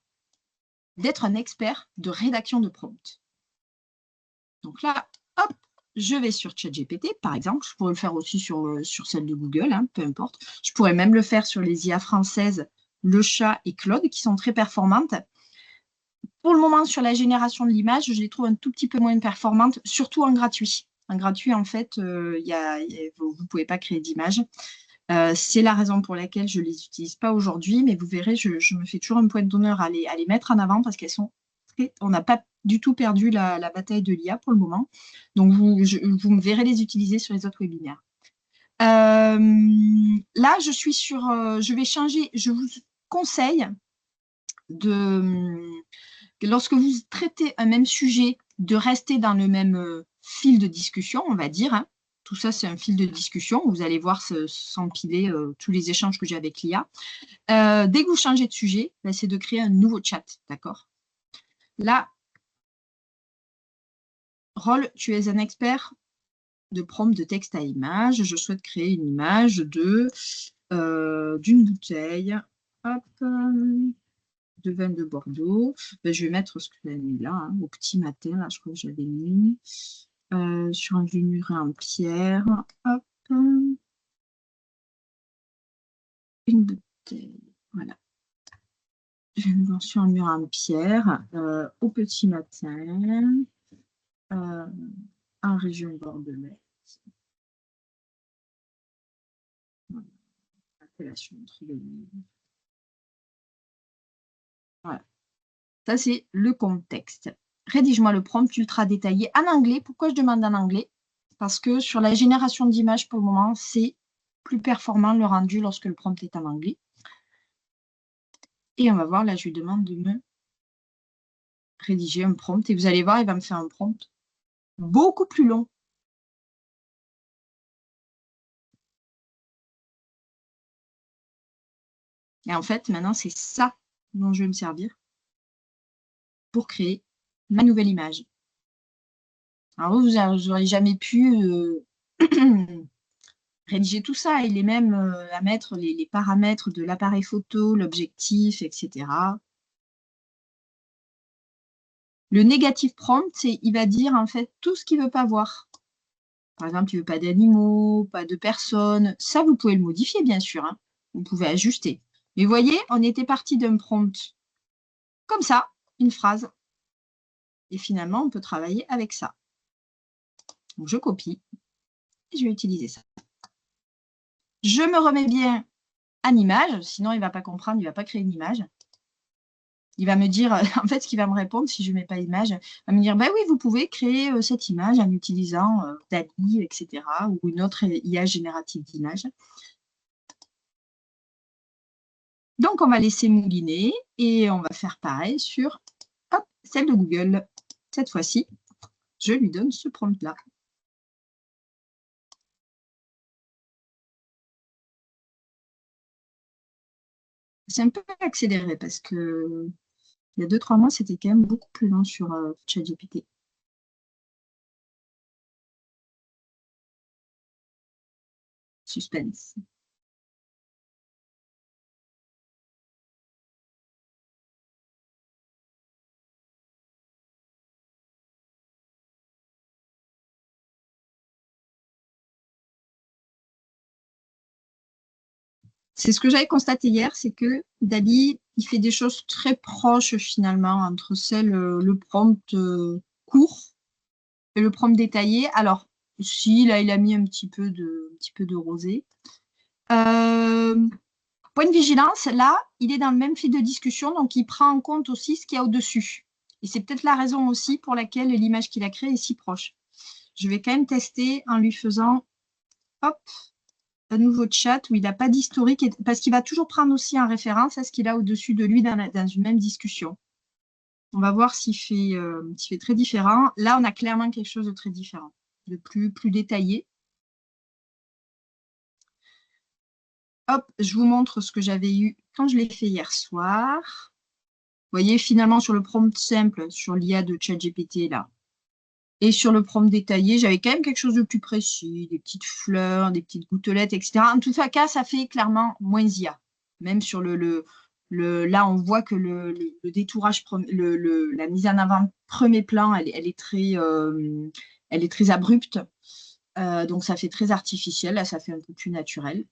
d'être un expert de rédaction de prompt. Donc là, hop, je vais sur ChatGPT, par exemple. Je pourrais le faire aussi sur celle de Google, hein, peu importe. Je pourrais même le faire sur les IA françaises, Le Chat et Claude, qui sont très performantes. Pour le moment, sur la génération de l'image, je les trouve un tout petit peu moins performantes, surtout en gratuit. En gratuit, en fait, vous ne pouvez pas créer d'image. C'est la raison pour laquelle je ne les utilise pas aujourd'hui, mais vous verrez, je me fais toujours un point d'honneur à les mettre en avant parce qu'elles sont très... On n'a pas du tout perdu la bataille de l'IA pour le moment. Donc, vous me verrez les utiliser sur les autres webinaires. Là, je suis sur... je vais changer... Je vous conseille lorsque vous traitez un même sujet, de rester dans le même fil de discussion, on va dire, hein. Tout ça, c'est un fil de discussion. Vous allez voir s'empiler tous les échanges que j'ai avec l'IA. Dès que vous changez de sujet, ben, c'est de créer un nouveau chat, d'accord? Là, Roll, tu es un expert de prompt de texte à image. Je souhaite créer une image d'une bouteille. Hop, de vin de Bordeaux. Ben, je vais mettre ce que j'avais mis là, hein, au petit matin, là, je crois que j'avais mis. Sur un vieux muret en pierre. Hop. Une bouteille. Voilà. Je vais me voir sur un mur en pierre au petit matin en région bordelaise. Voilà. Appellation entre les livres. Voilà. Ça, c'est le contexte. Rédige-moi le prompt ultra détaillé en anglais. Pourquoi je demande en anglais? Parce que sur la génération d'images, pour le moment, c'est plus performant le rendu lorsque le prompt est en anglais. Et on va voir, là, je lui demande de me rédiger un prompt. Et vous allez voir, il va me faire un prompt beaucoup plus long. Et en fait, maintenant, c'est ça dont je vais me servir pour créer ma nouvelle image. Alors, vous n'aurez jamais pu rédiger tout ça. Il est même à mettre les paramètres de l'appareil photo, l'objectif, etc. Le négatif prompt, c'est il va dire en fait tout ce qu'il ne veut pas voir. Par exemple, il ne veut pas d'animaux, pas de personnes. Ça, vous pouvez le modifier, bien sûr. Hein. Vous pouvez ajuster. Mais vous voyez, on était parti d'un prompt comme ça, une phrase. Et finalement, on peut travailler avec ça. Donc, je copie et je vais utiliser ça. Je me remets bien en image, sinon il ne va pas comprendre, il ne va pas créer une image. Il va me dire, en fait, ce qu'il va me répondre si je ne mets pas d'image, il va me dire, ben oui, vous pouvez créer cette image en utilisant DALL-E, etc. ou une autre IA générative d'image. Donc, on va laisser mouliner et on va faire pareil sur hop, celle de Google. Cette fois-ci, je lui donne ce prompt-là. C'est un peu accéléré parce que il y a 2-3 mois, c'était quand même beaucoup plus lent sur ChatGPT. Suspense. C'est ce que j'avais constaté hier, c'est que DALL-E, il fait des choses très proches finalement entre le prompt court et le prompt détaillé. Alors, si, là, il a mis un petit peu de rosé. Point de vigilance, là, il est dans le même fil de discussion, donc il prend en compte aussi ce qu'il y a au-dessus. Et c'est peut-être la raison aussi pour laquelle l'image qu'il a créée est si proche. Je vais quand même tester en lui faisant, hop, un nouveau chat où il n'a pas d'historique, parce qu'il va toujours prendre aussi en référence à ce qu'il a au-dessus de lui dans une même discussion. On va voir s'il fait très différent. Là, on a clairement quelque chose de très différent, de plus détaillé. Hop, je vous montre ce que j'avais eu quand je l'ai fait hier soir. Vous voyez, finalement, sur le prompt simple, sur l'IA de ChatGPT, là, et sur le prompt détaillé, j'avais quand même quelque chose de plus précis, des petites fleurs, des petites gouttelettes, etc. En tout cas, ça fait clairement moins IA. Même sur là, on voit que le détourage, la mise en avant premier plan, elle est très abrupte. Donc, ça fait très artificiel. Là, ça fait un peu plus naturel.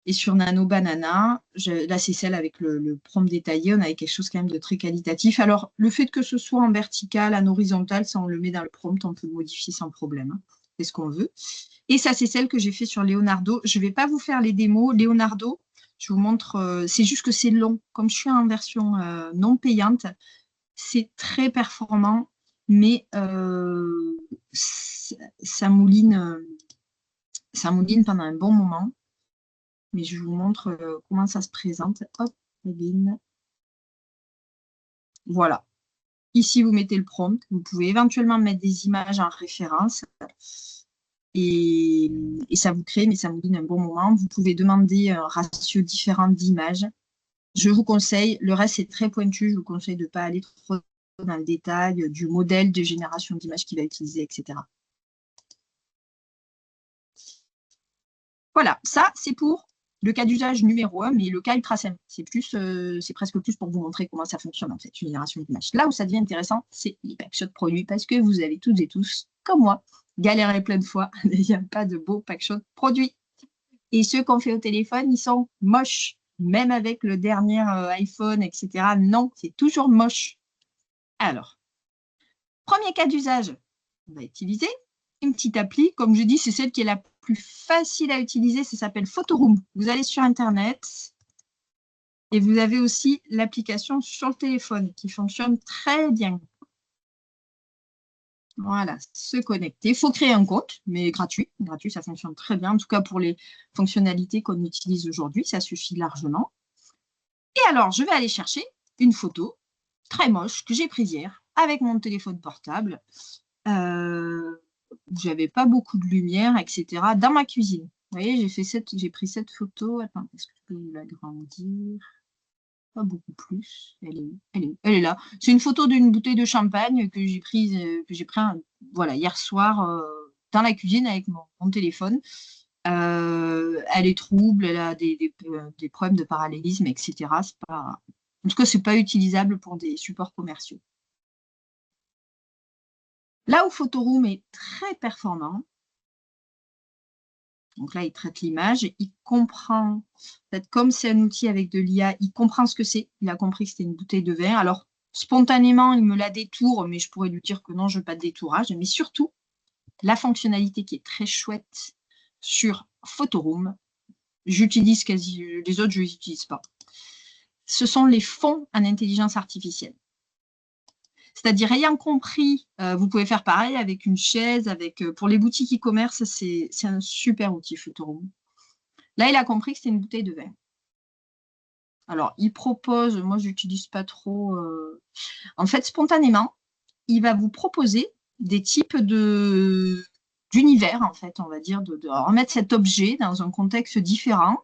Et sur Nano Banana, là, c'est celle avec le prompt détaillé. On avait quelque chose quand même de très qualitatif. Alors, le fait que ce soit en vertical, en horizontal, ça, on le met dans le prompt, on peut le modifier sans problème. Hein. C'est ce qu'on veut. Et ça, c'est celle que j'ai fait sur Leonardo. Je ne vais pas vous faire les démos. Leonardo, je vous montre, c'est juste que c'est long. Comme je suis en version non payante, c'est très performant, mais ça mouline pendant un bon moment. Mais je vous montre comment ça se présente. Hop, voilà. Ici, vous mettez le prompt. Vous pouvez éventuellement mettre des images en référence. Et ça vous crée, mais ça vous donne un bon moment. Vous pouvez demander un ratio différent d'images. Je vous conseille, le reste est très pointu, je vous conseille de ne pas aller trop dans le détail du modèle de génération d'images qu'il va utiliser, etc. Voilà, ça, c'est pour le cas d'usage numéro 1, mais le cas ultra simple. C'est presque plus pour vous montrer comment ça fonctionne, en fait, une génération d'images. Là où ça devient intéressant, c'est les packshots produits, parce que vous avez toutes et tous, comme moi, galéré plein de fois n'ayant pas de beaux packshots produits. Et ceux qu'on fait au téléphone, ils sont moches. Même avec le dernier iPhone, etc. Non, c'est toujours moche. Alors, premier cas d'usage, on va utiliser une petite appli. Comme je dis, c'est celle qui est la plus facile à utiliser. Ça s'appelle Photoroom. Vous allez sur Internet et vous avez aussi l'application sur le téléphone qui fonctionne très bien. Voilà, se connecter. Il faut créer un compte, mais gratuit. Gratuit, ça fonctionne très bien. En tout cas, pour les fonctionnalités qu'on utilise aujourd'hui, ça suffit largement. Et alors, je vais aller chercher une photo très moche que j'ai prise hier avec mon téléphone portable. J'avais pas beaucoup de lumière, etc. dans ma cuisine. Vous voyez, j'ai pris cette photo. Attends, est-ce que je peux vous l'agrandir? Pas beaucoup plus. Elle est là. C'est une photo d'une bouteille de champagne que j'ai prise, voilà, hier soir dans la cuisine avec mon téléphone. Elle est trouble, elle a des problèmes de parallélisme, etc. C'est pas, en tout cas, c'est pas utilisable pour des supports commerciaux. Là où Photoroom est très performant, donc là, il traite l'image, il comprend, peut-être comme c'est un outil avec de l'IA, il comprend ce que c'est, il a compris que c'était une bouteille de vin. Alors, spontanément, il me la détourne, mais je pourrais lui dire que non, je veux pas de détourage. Mais surtout, la fonctionnalité qui est très chouette sur Photoroom, j'utilise quasi, les autres, je les utilise pas. Ce sont les fonds en intelligence artificielle. C'est-à-dire, ayant compris, vous pouvez faire pareil avec une chaise, pour les boutiques e-commerce, c'est un super outil Photoroom. Là, il a compris que c'était une bouteille de vin. Alors, il propose, moi, je n'utilise pas trop. En fait, spontanément, il va vous proposer des types d'univers, en fait, on va dire, de remettre cet objet dans un contexte différent.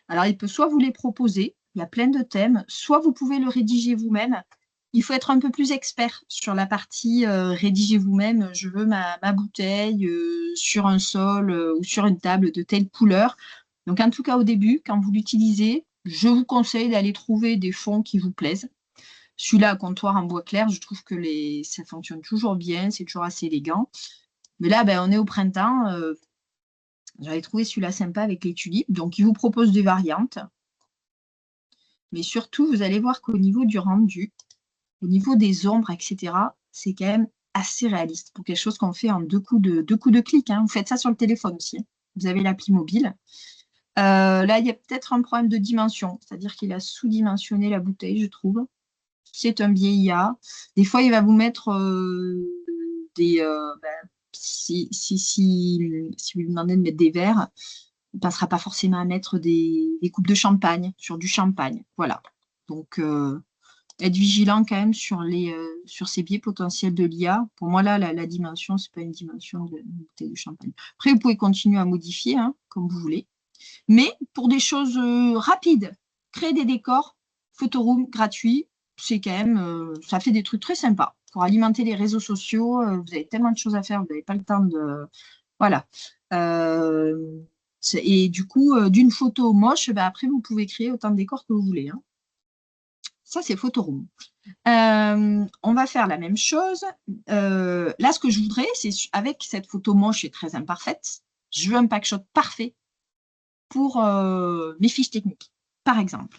Alors, il peut soit vous les proposer, il y a plein de thèmes, soit vous pouvez le rédiger vous-même. Il faut être un peu plus expert sur la partie rédiger vous-même. Je veux ma bouteille sur un sol ou sur une table de telle couleur. Donc, en tout cas, au début, quand vous l'utilisez, je vous conseille d'aller trouver des fonds qui vous plaisent. Celui-là, à comptoir en bois clair, je trouve que ça fonctionne toujours bien, c'est toujours assez élégant. Mais là, ben, on est au printemps. J'avais trouvé celui-là sympa avec les tulipes. Donc, il vous propose des variantes. Mais surtout, vous allez voir qu'au niveau du rendu, au niveau des ombres, etc., c'est quand même assez réaliste pour quelque chose qu'on fait en deux coups de clic. Hein. Vous faites ça sur le téléphone aussi. Hein. Vous avez l'appli mobile. Là, il y a peut-être un problème de dimension, c'est-à-dire qu'il a sous-dimensionné la bouteille, je trouve. C'est un biais IA. Des fois, il va vous mettre si vous lui demandez de mettre des verres, il ne passera pas forcément à mettre des coupes de champagne sur du champagne. Voilà. Donc, être vigilant quand même sur ces biais potentiels de l'IA. Pour moi, là, la dimension, ce n'est pas une dimension de bouteille de champagne. Après, vous pouvez continuer à modifier, hein, comme vous voulez. Mais pour des choses rapides, créer des décors, Photoroom gratuit, c'est quand même, ça fait des trucs très sympas. Pour alimenter les réseaux sociaux, vous avez tellement de choses à faire, vous n'avez pas le temps de... Voilà. Et du coup, d'une photo moche, ben après, vous pouvez créer autant de décors que vous voulez. Hein. Ça, c'est Photoroom. On va faire la même chose. Là, ce que je voudrais, c'est avec cette photo moche et très imparfaite, je veux un packshot parfait pour mes fiches techniques, par exemple.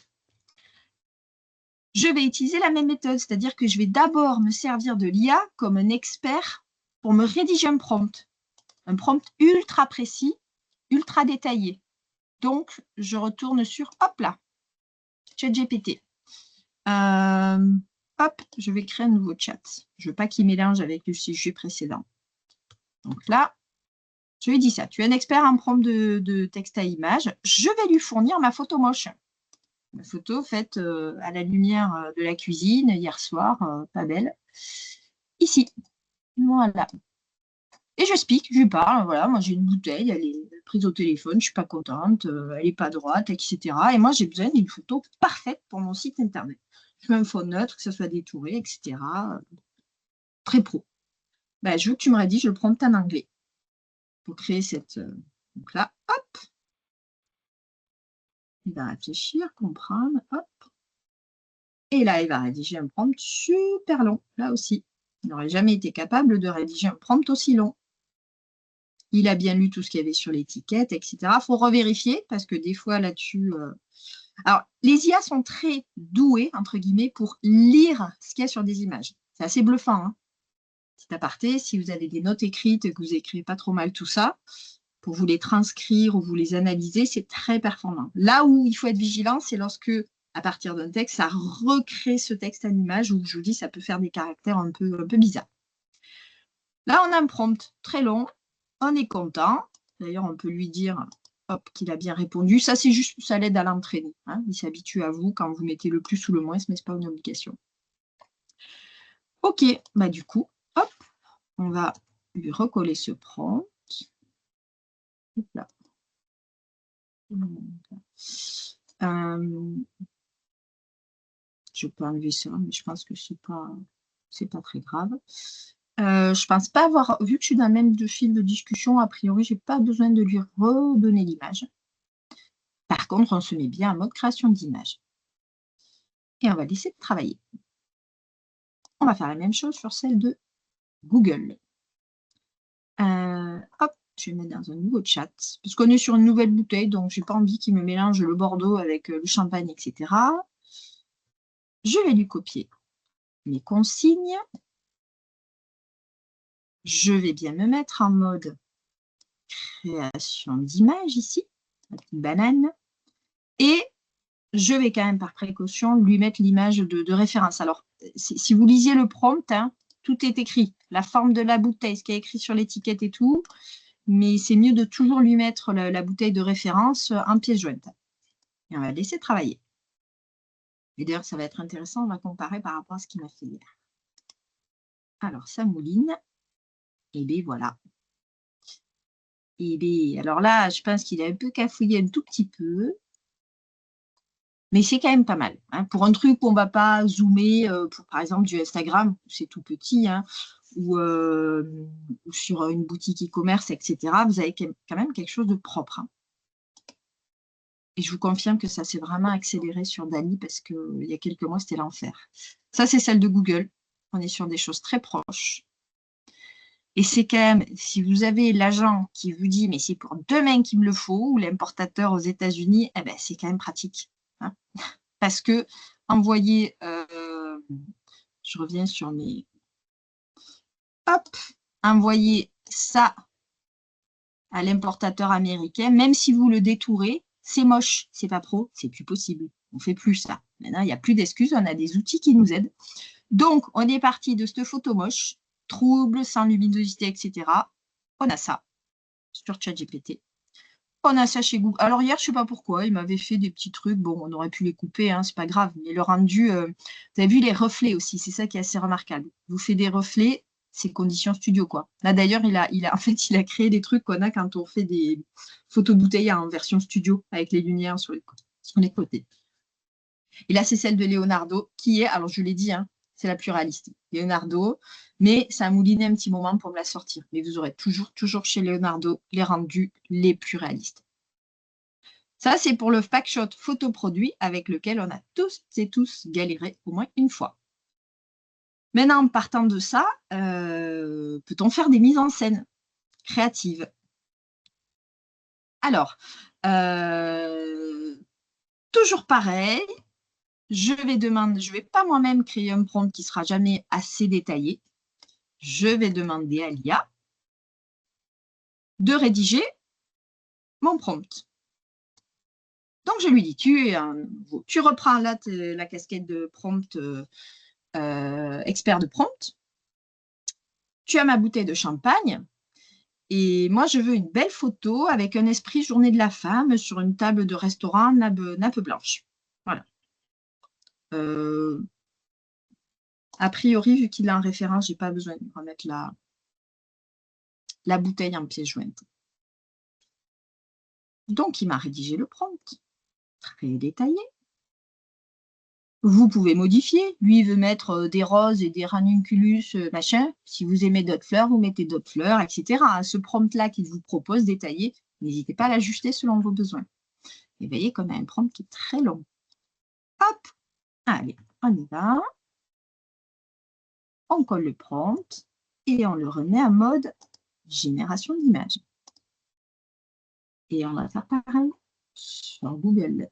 Je vais utiliser la même méthode, c'est-à-dire que je vais d'abord me servir de l'IA comme un expert pour me rédiger un prompt ultra précis, ultra détaillé. Donc, je retourne sur, hop là, ChatGPT. Hop, je vais créer un nouveau chat. Je ne veux pas qu'il mélange avec le sujet précédent. Donc là, je lui dis ça. Tu es un expert en prompt de texte à image. Je vais lui fournir ma photo moche. Ma photo faite à la lumière de la cuisine hier soir, pas belle. Ici. Voilà. Et je je lui parle. Voilà, moi j'ai une bouteille, elle est prise au téléphone, je ne suis pas contente, elle n'est pas droite, etc. Et moi j'ai besoin d'une photo parfaite pour mon site internet. Je veux un fond neutre, que ça soit détouré, etc. Très pro. Ben, je veux que tu me rédiges le prompt en anglais pour créer cette. Donc là, hop. Il va réfléchir, comprendre, hop. Et là, il va rédiger un prompt super long, là aussi. Il n'aurait jamais été capable de rédiger un prompt aussi long. Il a bien lu tout ce qu'il y avait sur l'étiquette, etc. Il faut revérifier parce que des fois, là-dessus, Alors, les IA sont très douées, entre guillemets, pour lire ce qu'il y a sur des images. C'est assez bluffant, hein. Petit aparté, si vous avez des notes écrites et que vous écrivez pas trop mal tout ça, pour vous les transcrire ou vous les analyser, c'est très performant. Là où il faut être vigilant, c'est lorsque, à partir d'un texte, ça recrée ce texte à l'image, où je vous dis, ça peut faire des caractères un peu bizarres. Là, on a un prompt très long, on est content. D'ailleurs, on peut lui dire hop, qu'il a bien répondu. Ça, c'est juste, ça l'aide à l'entraîner, hein. Il s'habitue à vous quand vous mettez le plus ou le moins, mais ce n'est pas une obligation. OK, bah du coup, hop, on va lui recoller ce prompt. Là. Je peux enlever ça, mais je pense que c'est pas très grave. Je pense pas avoir, vu que je suis dans le même fil de discussion, a priori, j'ai pas besoin de lui redonner l'image. Par contre, on se met bien en mode création d'image. Et on va laisser travailler. On va faire la même chose sur celle de Google. Hop, je vais mettre dans un nouveau chat, parce qu'on est sur une nouvelle bouteille, donc j'ai pas envie qu'il me mélange le Bordeaux avec le champagne, etc. Je vais lui copier mes consignes. Je vais bien me mettre en mode création d'image ici, la petite banane. Et je vais quand même par précaution lui mettre l'image de référence. Alors, si vous lisiez le prompt, hein, tout est écrit. La forme de la bouteille, ce qui est écrit sur l'étiquette et tout. Mais c'est mieux de toujours lui mettre la bouteille de référence en pièce jointe. Et on va laisser travailler. Et d'ailleurs, ça va être intéressant, on va comparer par rapport à ce qu'il m'a fait hier. Alors, ça mouline. Et bien voilà. Et bien, alors là, je pense qu'il a un peu cafouillé un tout petit peu. Mais c'est quand même pas mal, hein. Pour un truc où on ne va pas zoomer, pour par exemple du Instagram, c'est tout petit, hein, ou sur une boutique e-commerce, etc., vous avez quand même quelque chose de propre, hein. Et je vous confirme que ça s'est vraiment accéléré sur Dali parce qu'il y a quelques mois, c'était l'enfer. Ça, c'est celle de Google. On est sur des choses très proches. Et c'est quand même, si vous avez l'agent qui vous dit, mais c'est pour demain qu'il me le faut, ou l'importateur aux États-Unis, eh ben, c'est quand même pratique, hein. Parce que envoyer, je reviens sur mes... Hop, envoyer ça à l'importateur américain, même si vous le détourez, c'est moche, c'est pas pro, c'est plus possible. On ne fait plus ça. Maintenant, il n'y a plus d'excuses, on a des outils qui nous aident. Donc, on est parti de cette photo moche, trouble, sans luminosité, etc. On a ça sur ChatGPT. On a ça chez Google. Alors hier, je ne sais pas pourquoi, il m'avait fait des petits trucs. Bon, on aurait pu les couper, hein, c'est pas grave. Mais le rendu, vous avez vu les reflets aussi, c'est ça qui est assez remarquable. Vous faites des reflets, c'est conditions studio, quoi. Là, d'ailleurs, en fait, il a créé des trucs qu'on a quand on fait des photos bouteilles en version studio, avec les lumières sur les côtés. Et là, c'est celle de Leonardo, qui est, alors je l'ai dit, hein, c'est la plus réaliste. Leonardo, mais ça a mouliné un petit moment pour me la sortir. Mais vous aurez toujours chez Leonardo les rendus les plus réalistes. Ça, c'est pour le packshot photo produit avec lequel on a tous et tous galéré au moins une fois. Maintenant, en partant de ça, peut-on faire des mises en scène créatives? Alors, toujours pareil, je vais pas moi-même créer un prompt qui sera jamais assez détaillé. Je vais demander à l'IA de rédiger mon prompt. Donc, je lui dis, tu reprends là la casquette de prompt, expert de prompt. Tu as ma bouteille de champagne et moi, je veux une belle photo avec un esprit journée de la femme sur une table de restaurant nappe blanche. Voilà. A priori, vu qu'il a en référence, je n'ai pas besoin de remettre la bouteille en pièce jointe. Donc, il m'a rédigé le prompt, très détaillé. Vous pouvez modifier. Lui, il veut mettre des roses et des ranunculus, machin. Si vous aimez d'autres fleurs, vous mettez d'autres fleurs, etc. Ce prompt-là qu'il vous propose détaillé, n'hésitez pas à l'ajuster selon vos besoins. Et vous voyez qu'on a un prompt qui est très long. Hop, allez, on y va. On colle le prompt et on le remet en mode génération d'images. Et on va faire pareil sur Google.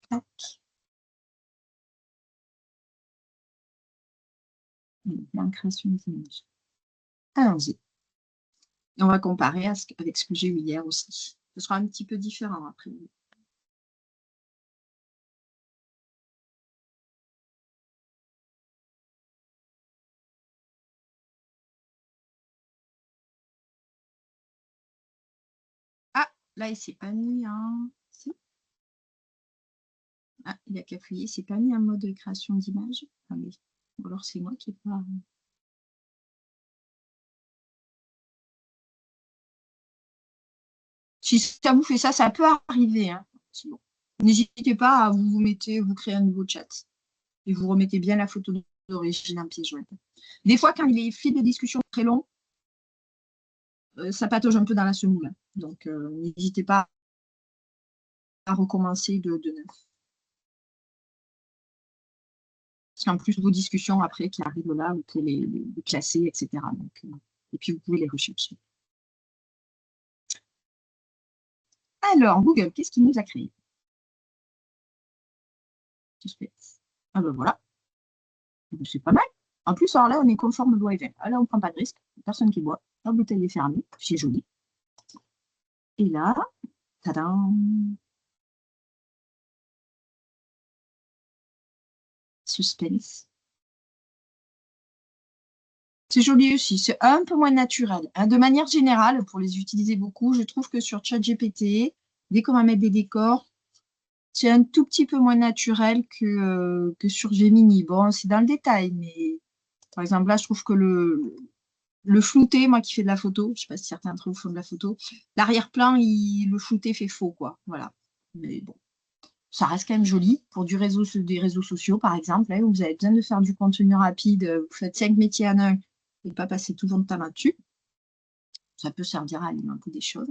Tac. La création des images. Allons-y. Et on va comparer avec ce que j'ai eu hier aussi. Ce sera un petit peu différent après. Ah, là, il s'est pas mis en... Si. Ah, il a cafouillé, il s'est pas mis en mode création d'image. Ah, mais... Ou alors c'est moi qui n'ai pas... Si ça vous fait ça, ça peut arriver. Hein. Bon. N'hésitez pas à vous mettez, vous créez un nouveau chat. Et vous remettez bien la photo d'origine en pièce jointe. Des fois, quand les fils de discussion sont très longs, ça patauge un peu dans la semoule. Donc, n'hésitez pas à recommencer de neuf. Parce qu'en plus, vos discussions après qui arrivent là, vous pouvez les classer, etc. Donc, et puis, vous pouvez les rechercher. Alors, Google, qu'est-ce qu'il nous a créé? Ah ben voilà, c'est pas mal. En plus, alors là, on est conforme loi et là, on ne prend pas de risque. Personne qui boit. La bouteille est fermée. C'est joli. Et là, tadam, suspense. C'est joli aussi. C'est un peu moins naturel. Hein. De manière générale, pour les utiliser beaucoup, je trouve que sur ChatGPT, dès qu'on va mettre des décors, c'est un tout petit peu moins naturel que sur Gemini. Bon, c'est dans le détail, mais par exemple, là, je trouve que le flouté, moi qui fais de la photo, je ne sais pas si certains d'entre vous font de la photo, l'arrière-plan, le flouté fait faux, quoi. Voilà. Mais bon, ça reste quand même joli pour des réseaux sociaux, par exemple. Là, où vous avez besoin de faire du contenu rapide, vous faites 5 métiers en un et pas passer tout votre temps là-dessus. Ça peut servir à alimenter des choses.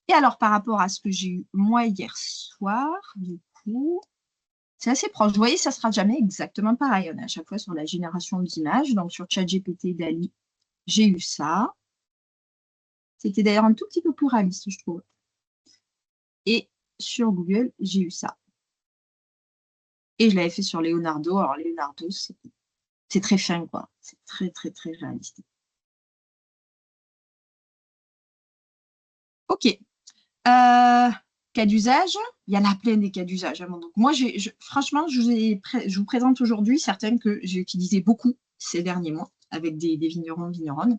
Et alors, par rapport à ce que j'ai eu moi hier soir, du coup, c'est assez proche. Vous voyez, ça ne sera jamais exactement pareil. On est à chaque fois sur la génération d'images. Donc, sur ChatGPT, Dali, j'ai eu ça. C'était d'ailleurs un tout petit peu plus réaliste, je trouve. Et sur Google, j'ai eu ça. Et je l'avais fait sur Leonardo. Alors, Leonardo, c'est très fin, quoi. C'est très, très, très réaliste. OK. Cas d'usage, il y en a plein des cas d'usage. Hein. Donc, moi, franchement, je vous présente aujourd'hui certaines que j'ai utilisées beaucoup ces derniers mois avec des vignerons, vigneronnes.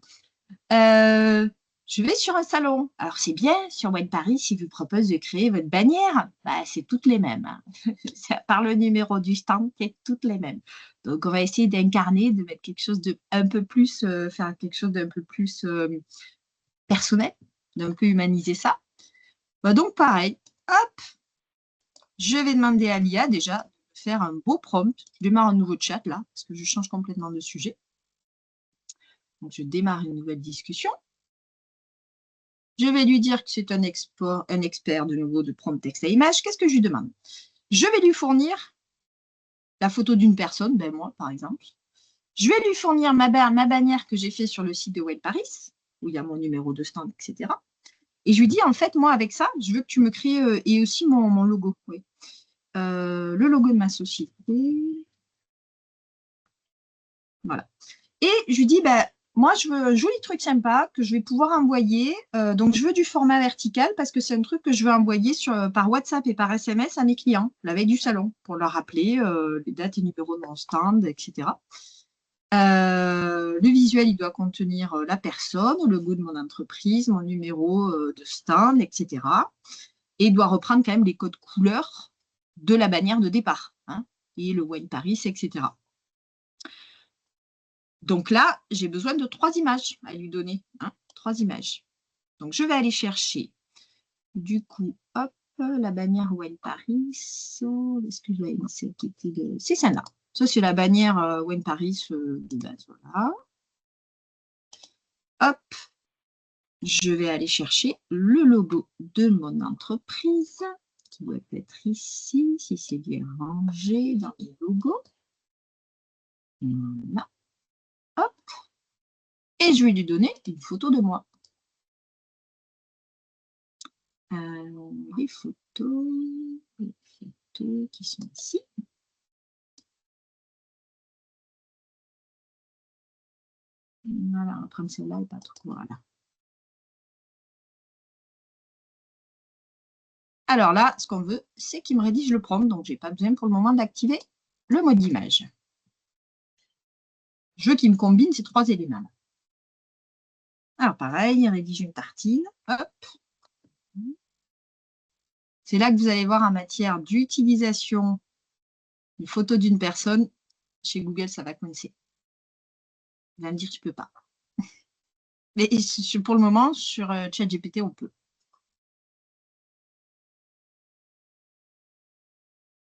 Je vais sur un salon. Alors, c'est bien, sur Wine Paris, s'il vous propose de créer votre bannière, bah, c'est toutes les mêmes. Hein. C'est à part le numéro du stand qui est toutes les mêmes. Donc, on va essayer d'incarner, de mettre quelque chose de un peu plus, faire quelque chose d'un peu plus personnel, d'un peu humaniser ça. Bah, donc, pareil, hop, je vais demander à l'IA déjà de faire un beau prompt. Je démarre un nouveau chat là, parce que je change complètement de sujet. Donc, je démarre une nouvelle discussion. Je vais lui dire que c'est un expert de nouveau de prompt texte à image. Qu'est-ce que je lui demande? Je vais lui fournir la photo d'une personne, ben moi par exemple. Je vais lui fournir ma bannière que j'ai fait sur le site de Web Paris, où il y a mon numéro de stand, etc. Et je lui dis, en fait, moi avec ça, je veux que tu me crées, et aussi mon logo. Oui. Le logo de ma société. Voilà. Et je lui dis, bah, moi, je veux un joli truc sympa que je vais pouvoir envoyer. Donc, je veux du format vertical parce que c'est un truc que je veux envoyer par WhatsApp et par SMS à mes clients la veille du salon pour leur rappeler les dates et numéros de mon stand, etc. Le visuel, il doit contenir la personne, le logo de mon entreprise, mon numéro de stand, etc. Et il doit reprendre quand même les codes couleurs de la bannière de départ, hein, et le Wine Paris, etc. Donc là, j'ai besoin de 3 images à lui donner. Hein, 3 images. Donc, je vais aller chercher, du coup, hop, la bannière Wine Paris. Est-ce que je l'avais mis? C'est celle-là. Ça, c'est la bannière Wine Paris de base. Voilà. Hop, je vais aller chercher le logo de mon entreprise, qui doit être ici, si c'est bien rangé dans les logos. Voilà. Hop. Et je vais lui donner une photo de moi. Les photos. photos qui sont ici. Voilà, on va prendre celle-là et pas trop. Voilà. Alors là, ce qu'on veut, c'est qu'il me rédige le prompt, donc je n'ai pas besoin pour le moment d'activer le mode image. Je veux qu'il me combine ces 3 éléments. Alors pareil, rédige une tartine. Hop. C'est là que vous allez voir en matière d'utilisation une photo d'une personne. Chez Google, ça va coincer. Il va me dire tu peux pas. Mais pour le moment, sur ChatGPT, on peut.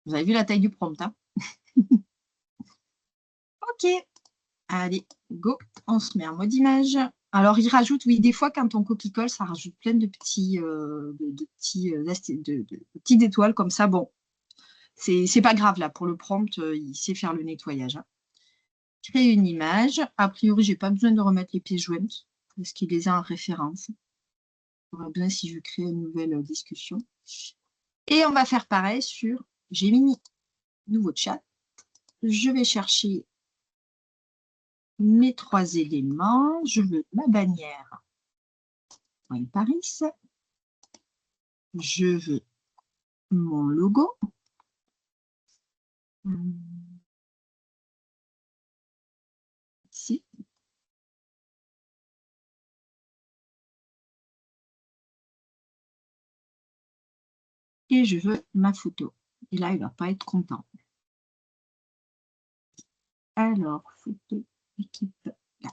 Vous avez vu la taille du prompt, hein? Ok. Allez, go. On se met en mode image. Alors, il rajoute, oui, des fois, quand on copie-colle, ça rajoute plein de petites étoiles comme ça. Bon, c'est pas grave, là. Pour le prompt, il sait faire le nettoyage, hein. Créer une image. A priori, j'ai pas besoin de remettre les pièces jointes parce qu'il les a en référence. J'aurais besoin si je crée une nouvelle discussion. Et on va faire pareil sur Gemini. Nouveau chat. Je vais chercher mes 3 éléments. Je veux ma bannière Wine Paris. Je veux mon logo. Ici. Et je veux ma photo. Et là, il ne va pas être content. Alors, photo, équipe, là.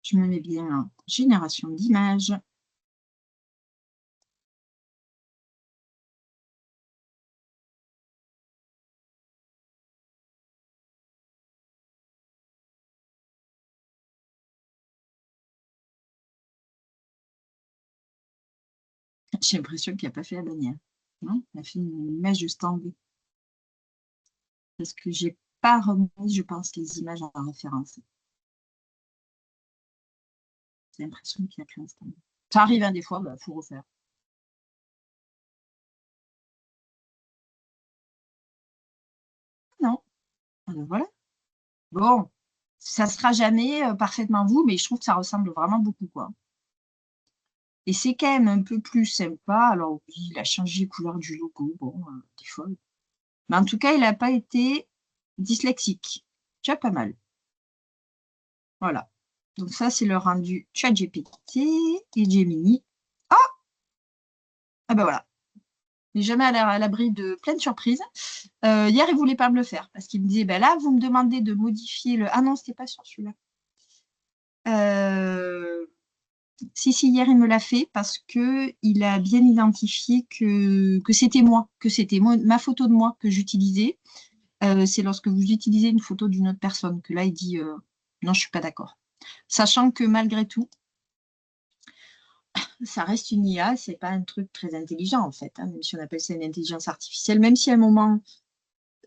Je me mets bien en génération d'images. J'ai l'impression qu'il n'a pas fait la bannière. Non, il a fait une image de stand. Parce que je n'ai pas remis, je pense, les images en référence. J'ai l'impression qu'il a créé un stand. Ça arrive, hein, des fois, il faut refaire. Non. Alors, voilà. Bon, ça ne sera jamais parfaitement vous, mais je trouve que ça ressemble vraiment beaucoup, quoi. Et c'est quand même un peu plus sympa. Alors oui, il a changé les couleurs du logo. Bon, des fois. Mais en tout cas, il n'a pas été dyslexique. Déjà pas mal. Voilà. Donc ça, c'est le rendu ChatGPT et Gemini. Ah! Ah ben voilà. Il n'est jamais à l'abri de plein de surprises. Hier, il ne voulait pas me le faire parce qu'il me disait, ben là, vous me demandez de modifier le... Ah non, c'était pas sur celui-là. Si, hier, il me l'a fait parce qu'il a bien identifié que c'était moi, ma photo de moi que j'utilisais. C'est lorsque vous utilisez une photo d'une autre personne que là, il dit non, je ne suis pas d'accord. Sachant que malgré tout, ça reste une IA, ce n'est pas un truc très intelligent en fait, hein, même si on appelle ça une intelligence artificielle, même si à un moment,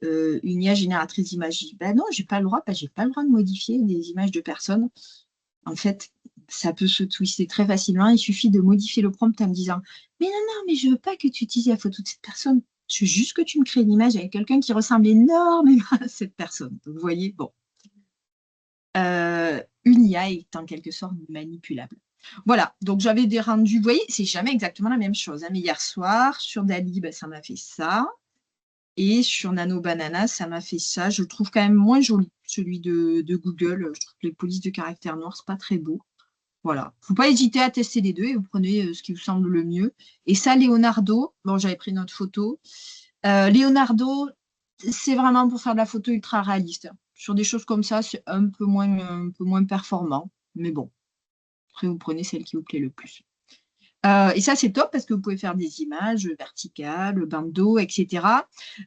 une IA génératrice d'images dit ben non, j'ai pas le droit de modifier des images de personnes. En fait, ça peut se twister très facilement. Il suffit de modifier le prompt en me disant mais non, mais je ne veux pas que tu utilises la photo de cette personne. Je veux juste que tu me crées une image avec quelqu'un qui ressemble énormément à cette personne. Donc, vous voyez, bon. Une IA est en quelque sorte manipulable. Voilà, donc j'avais des rendus, vous voyez, c'est jamais exactement la même chose, hein, mais hier soir, sur Dali, ben, ça m'a fait ça, et sur Nano Banana, ça m'a fait ça. Je le trouve quand même moins joli, celui de Google. Je trouve que les polices de caractère noir, c'est pas très beau. Voilà, il ne faut pas hésiter à tester les deux et vous prenez ce qui vous semble le mieux. Et ça, Leonardo, bon, j'avais pris notre photo. Leonardo, c'est vraiment pour faire de la photo ultra réaliste. Sur des choses comme ça, c'est un peu moins performant. Mais bon, après, vous prenez celle qui vous plaît le plus. Et ça, c'est top parce que vous pouvez faire des images verticales, bandeau, etc.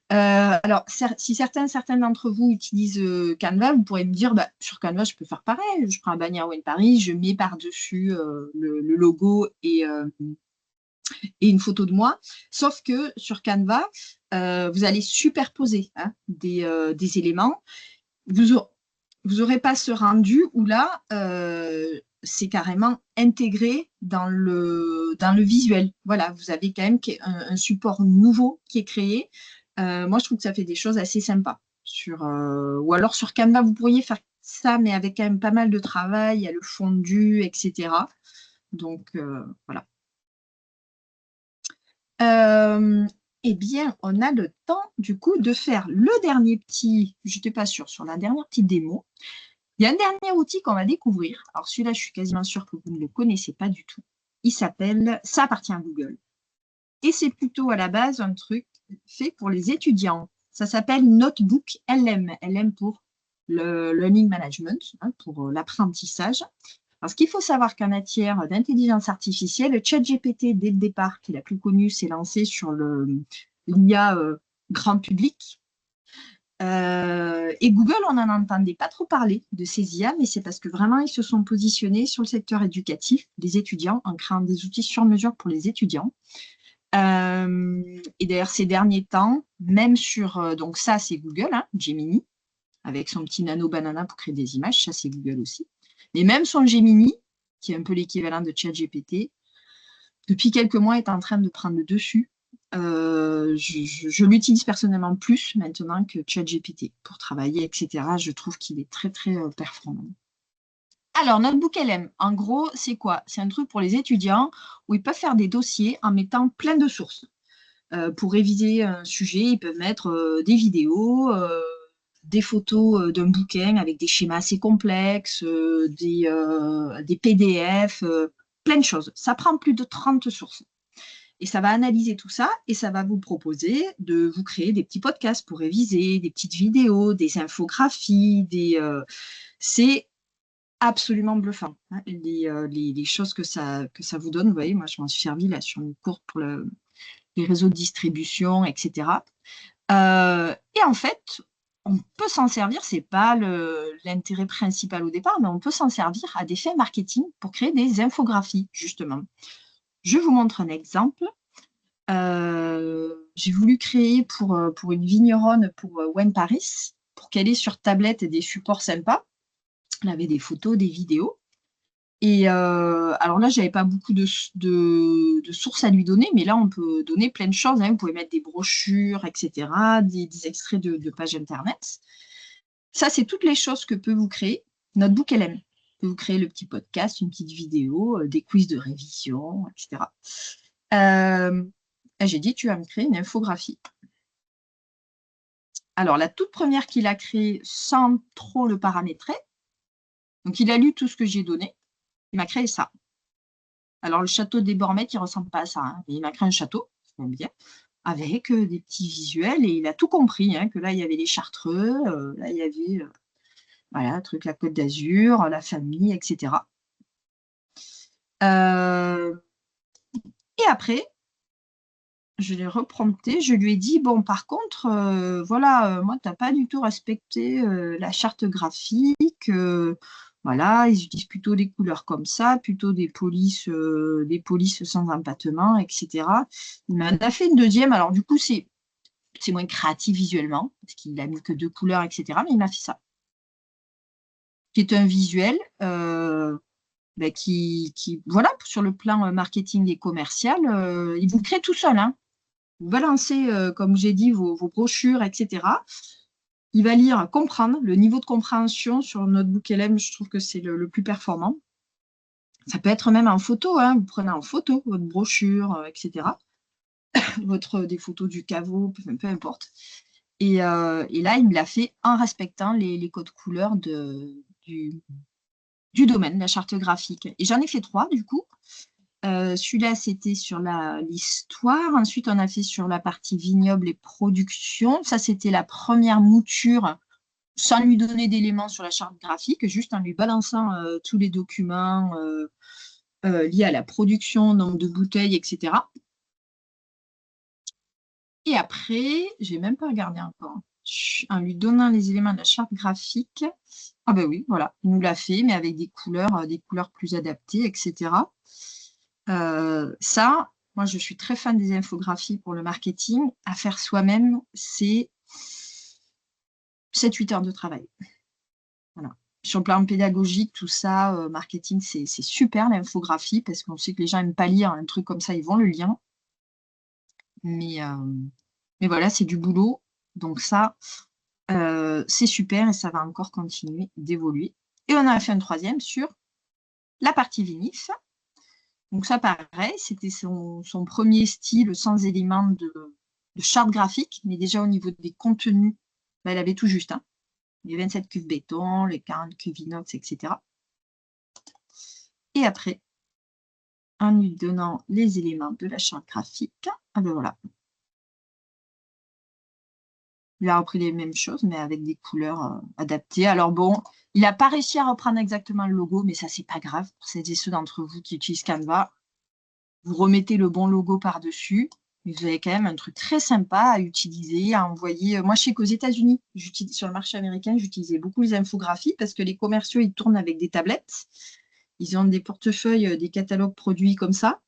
Alors, si certains d'entre vous utilisent Canva, vous pourrez me dire, bah, sur Canva, je peux faire pareil. Je prends un bannière Wine Paris, je mets par-dessus le logo et une photo de moi. Sauf que sur Canva, vous allez superposer, hein, des éléments. vous aurez pas ce rendu où là, c'est carrément intégré dans le visuel. Voilà, vous avez quand même un support nouveau qui est créé. Moi, je trouve que ça fait des choses assez sympas. Ou alors sur Canva, vous pourriez faire ça, mais avec quand même pas mal de travail, il y a le fondu, etc. Donc, voilà. Euh, eh bien, on a le temps, du coup, de faire le dernier petit, je n'étais pas sûre, sur la dernière petite démo. Il y a un dernier outil qu'on va découvrir. Alors, celui-là, je suis quasiment sûre que vous ne le connaissez pas du tout. Ça appartient à Google. Et c'est plutôt à la base un truc fait pour les étudiants. Ça s'appelle Notebook LM. LM pour le Learning Management, hein, pour l'apprentissage. Alors, ce qu'il faut savoir qu'en matière d'intelligence artificielle, le ChatGPT, dès le départ, qui est la plus connue, s'est lancé sur l'IA grand public. Et Google, on n'en entendait pas trop parler de ces IA, mais c'est parce que vraiment, ils se sont positionnés sur le secteur éducatif des étudiants en créant des outils sur mesure pour les étudiants. Et d'ailleurs, ces derniers temps, même donc ça, c'est Google, hein, Gemini, avec son petit nano banana pour créer des images, ça, c'est Google aussi. Mais même son Gemini, qui est un peu l'équivalent de ChatGPT, depuis quelques mois, est en train de prendre le dessus. Je l'utilise personnellement plus maintenant que ChatGPT pour travailler, etc. Je trouve qu'il est très, très performant. Alors, Notebook LM, en gros, c'est quoi? C'est un truc pour les étudiants où ils peuvent faire des dossiers en mettant plein de sources. Pour réviser un sujet, ils peuvent mettre des vidéos, des photos d'un bouquin avec des schémas assez complexes, des PDF, plein de choses. Ça prend plus de 30 sources. Et ça va analyser tout ça et ça va vous proposer de vous créer des petits podcasts pour réviser, des petites vidéos, des infographies, c'est absolument bluffant, hein, les choses que ça vous donne. Vous voyez, moi, je m'en suis servi là sur mes cours pour les réseaux de distribution, etc. Et en fait, on peut s'en servir, c'est pas l'intérêt principal au départ, mais on peut s'en servir à des fins marketing pour créer des infographies, justement. Je vous montre un exemple. J'ai voulu créer pour une vigneronne pour Wine Paris, pour qu'elle ait sur tablette des supports sympas. Elle avait des photos, des vidéos. Et alors là, j'avais pas beaucoup de sources à lui donner, mais là, on peut donner plein de choses, hein. Vous pouvez mettre des brochures, etc., des extraits de pages Internet. Ça, c'est toutes les choses que peut vous créer Notebook LM. Peut vous créer le petit podcast, une petite vidéo, des quiz de révision, etc. J'ai dit, tu vas me créer une infographie. Alors, la toute première qu'il a créée sans trop le paramétrer, donc il a lu tout ce que j'ai donné, il m'a créé ça. Alors, le château des Bormettes, il ne ressemble pas à ça, hein. Il m'a créé un château, bien, avec des petits visuels, et il a tout compris, hein, que là, il y avait les Chartreux, là, il y avait voilà, truc, la Côte d'Azur, la famille, etc. Et après, je l'ai reprompté, je lui ai dit, bon, par contre, voilà, moi, tu n'as pas du tout respecté la charte graphique, voilà, ils utilisent plutôt des couleurs comme ça, plutôt des polices sans empattement, etc. Il m'en a fait une deuxième, alors du coup, c'est moins créatif visuellement, parce qu'il n'a mis que 2 couleurs, etc., mais il m'a fait ça, qui est un visuel voilà, sur le plan marketing et commercial, il vous crée tout seul, hein. Vous balancez, comme j'ai dit, vos brochures, etc. Il va lire, comprendre. Le niveau de compréhension sur Notebook LM, je trouve que c'est le plus performant. Ça peut être même en photo, hein. Vous prenez en photo votre brochure, etc. Des photos du caveau, peu importe. Et là, il me l'a fait en respectant les codes couleurs du domaine, la charte graphique. Et j'en ai fait 3, du coup. Celui-là, c'était sur l'histoire. Ensuite, on a fait sur la partie vignoble et production. Ça, c'était la première mouture, sans lui donner d'éléments sur la charte graphique, juste en lui balançant tous les documents liés à la production, nombre de bouteilles, etc. Et après, je n'ai même pas regardé encore, en lui donnant les éléments de la charte graphique. Ah ben oui, voilà, il nous l'a fait, mais avec des couleurs plus adaptées, etc. Ça, moi, je suis très fan des infographies pour le marketing. À faire soi-même, c'est 7-8 heures de travail. Voilà. Sur le plan pédagogique, tout ça, marketing, c'est super l'infographie parce qu'on sait que les gens n'aiment pas lire un truc comme ça, ils vont le lire. Mais, euh, mais voilà, c'est du boulot. Donc ça, c'est super et ça va encore continuer d'évoluer. Et on a fait un troisième sur la partie vinif. Donc ça, pareil, c'était son premier style sans éléments de charte graphique, mais déjà au niveau des contenus, bah, elle avait tout juste, hein. Les 27 cuves béton, les 40 cuves inox, etc. Et après, en lui donnant les éléments de la charte graphique, ah ben voilà, il a repris les mêmes choses, mais avec des couleurs adaptées. Alors bon, il n'a pas réussi à reprendre exactement le logo, mais ça, c'est pas grave. Pour celles et ceux d'entre vous qui utilisent Canva, vous remettez le bon logo par-dessus. Mais vous avez quand même un truc très sympa à utiliser, à envoyer. Moi, je sais qu'aux États-Unis, sur le marché américain, j'utilisais beaucoup les infographies parce que les commerciaux, ils tournent avec des tablettes. Ils ont des portefeuilles, des catalogues produits comme ça.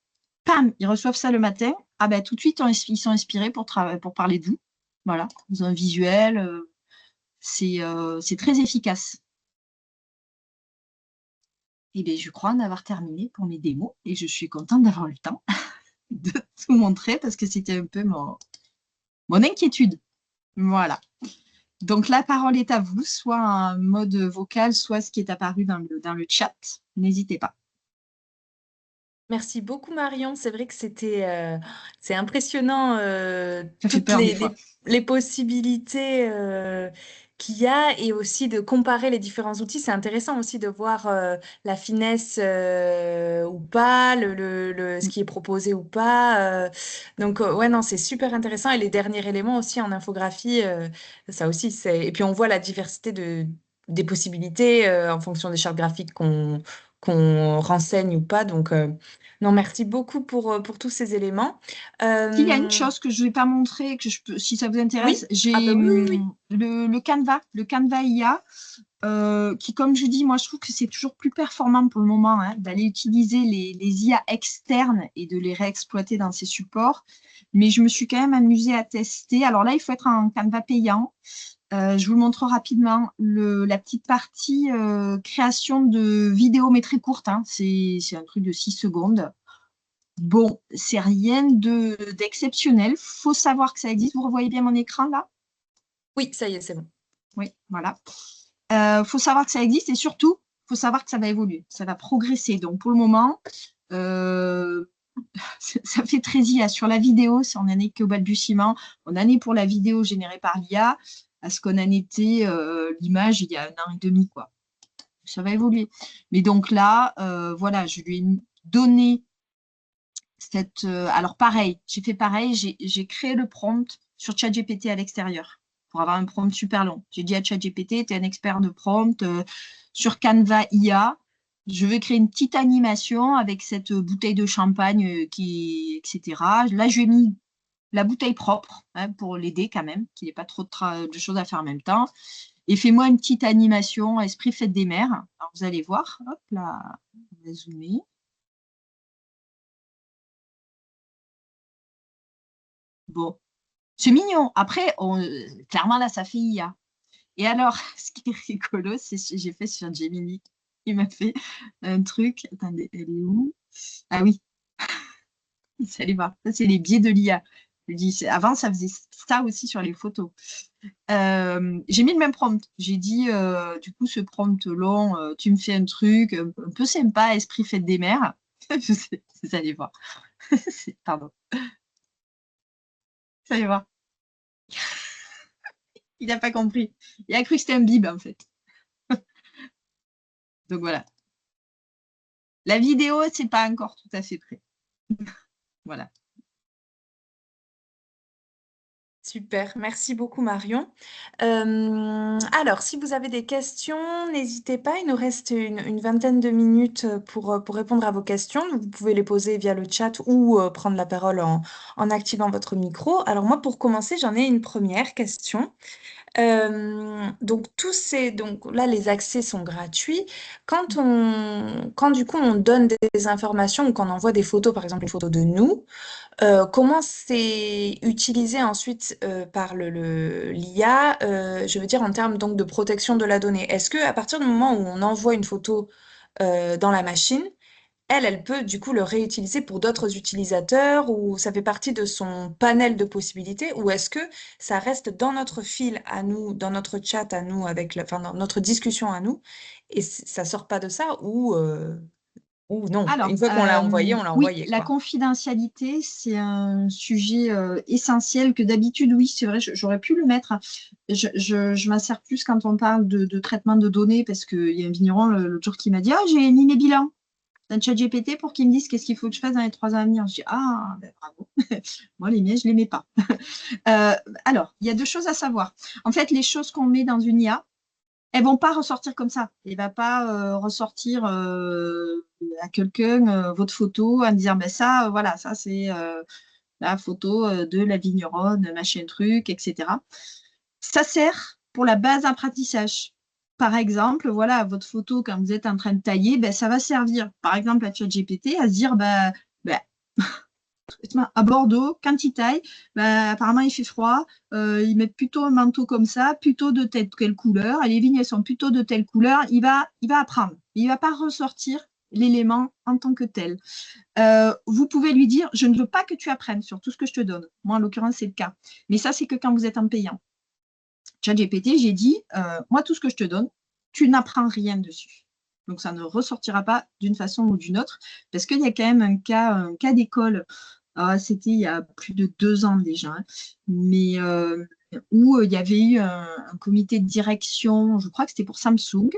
Pam, ils reçoivent ça le matin. Ah ben, tout de suite, ils sont inspirés pour parler de vous. Voilà, ils ont un visuel. C'est très efficace. Et bien, je crois en avoir terminé pour mes démos et je suis contente d'avoir eu le temps de tout montrer parce que c'était un peu mon inquiétude. Voilà. Donc, la parole est à vous, soit en mode vocal, soit ce qui est apparu dans le chat. N'hésitez pas. Merci beaucoup Marion. C'est vrai que c'est impressionnant Ça fait toutes peur des fois. les possibilités qu'il y a et aussi de comparer les différents outils. C'est intéressant aussi de voir la finesse ou pas, ce qui est proposé ou pas. Donc ouais non, c'est super intéressant et les derniers éléments aussi en infographie, ça aussi c'est. Et puis on voit la diversité des possibilités en fonction des chartes graphiques qu'on renseigne ou pas. Donc non, merci beaucoup pour tous ces éléments. S'il y a une Euh, chose que je ne vais pas montrer, que si ça vous intéresse, oui, ah bah j'ai oui, oui, oui. le Canva IA, qui, comme je dis, moi, je trouve que c'est toujours plus performant pour le moment, hein, d'aller utiliser les IA externes et de les réexploiter dans ces supports. Mais je me suis quand même amusée à tester. Alors là, il faut être en Canva payant. Je vous le montre rapidement. La petite partie création de vidéos, mais très courte, hein. C'est un truc de 6 secondes. Bon, c'est rien d'exceptionnel. Faut savoir que ça existe. Vous revoyez bien mon écran là? Oui, ça y est, c'est bon. Oui, voilà. Faut savoir que ça existe et surtout, faut savoir que ça va évoluer, ça va progresser. Donc pour le moment, euh, ça fait très IA. Sur la vidéo, si on n'en est qu'au balbutiement, on en est pour la vidéo générée par l'IA, à ce qu'on en était l'image il y a 1 an et demi, quoi. Ça va évoluer. Mais donc là, voilà, je lui ai donné alors pareil, j'ai fait pareil, j'ai créé le prompt sur ChatGPT à l'extérieur pour avoir un prompt super long. J'ai dit à ChatGPT, tu es un expert de prompt sur Canva IA. Je vais créer une petite animation avec cette bouteille de champagne etc. Là, je lui ai mis la bouteille propre, hein, pour l'aider quand même, qu'il n'ait pas trop de choses à faire en même temps. Et fais-moi une petite animation esprit fête des mères. Alors, vous allez voir, hop là, on va zoomer. Bon, c'est mignon. Après, clairement, là, ça fait IA. Et alors, ce qui est rigolo, c'est ce que j'ai fait sur Gemini. Il m'a fait un truc. Attendez, elle est où? Ah oui, vous allez voir. Ça, c'est les biais de l'IA. Je dis, avant, ça faisait ça aussi sur les photos. J'ai mis le même prompt. J'ai dit, du coup, ce prompt long, tu me fais un truc un peu sympa, esprit fête des mères. Vous allez voir. Pardon. Vous allez voir. Il n'a pas compris. Il a cru que c'était un bib, en fait. Donc voilà. La vidéo, c'est pas encore tout à fait prêt. Voilà. Super, merci beaucoup Marion. Alors, si vous avez des questions, n'hésitez pas, il nous reste une vingtaine de minutes pour répondre à vos questions. Vous pouvez les poser via le chat ou prendre la parole en activant votre micro. Alors moi, pour commencer, j'en ai une première question. Donc donc là les accès sont gratuits. Quand du coup on donne des informations ou qu'on envoie des photos, par exemple les photos de nous, comment c'est utilisé ensuite par l'IA, je veux dire en termes donc de protection de la donnée. Est-ce que à partir du moment où on envoie une photo dans la machine, elle peut du coup le réutiliser pour d'autres utilisateurs ou ça fait partie de son panel de possibilités ou est-ce que ça reste dans notre fil à nous, dans notre chat à nous, enfin dans notre discussion à nous et ça sort pas de ça ou non. Alors, Une fois qu'on l'a envoyé, on l'a oui, envoyé la quoi. confidentialité, c'est un sujet essentiel que d'habitude, oui, c'est vrai, j'aurais pu le mettre. Je m'en sers plus quand on parle de traitement de données parce qu'il y a un vigneron l'autre jour qui m'a dit, ah, j'ai mis mes bilans dans ChatGPT pour qu'il me dise qu'est-ce qu'il faut que je fasse dans les 3 ans à venir. Je dis, ah, ben, bravo. Moi, les miens, je les mets pas. Euh, alors, il y a 2 choses à savoir. En fait, les choses qu'on met dans une IA, elles vont pas ressortir comme ça. Elle va pas ressortir à quelqu'un votre photo en disant ben ça, voilà, ça c'est la photo de la vigneronne, machin truc, etc. Ça sert pour la base d'apprentissage. Par exemple, voilà, votre photo quand vous êtes en train de tailler, ben, ça va servir, par exemple, à ChatGPT à se dire ben, à Bordeaux, quand ils taillent, bah, apparemment il fait froid, ils mettent plutôt un manteau comme ça, plutôt de telle couleur, et les vignes elles sont plutôt de telle couleur, il va apprendre. Il ne va pas ressortir l'élément en tant que tel. Vous pouvez lui dire, je ne veux pas que tu apprennes sur tout ce que je te donne. Moi, en l'occurrence, c'est le cas. Mais ça, c'est que quand vous êtes en payant. ChatGPT, j'ai dit, moi, tout ce que je te donne, tu n'apprends rien dessus. Donc, ça ne ressortira pas d'une façon ou d'une autre, parce qu'il y a quand même un cas d'école. C'était il y a plus de 2 ans déjà, hein, mais où il y avait eu un comité de direction, je crois que c'était pour Samsung,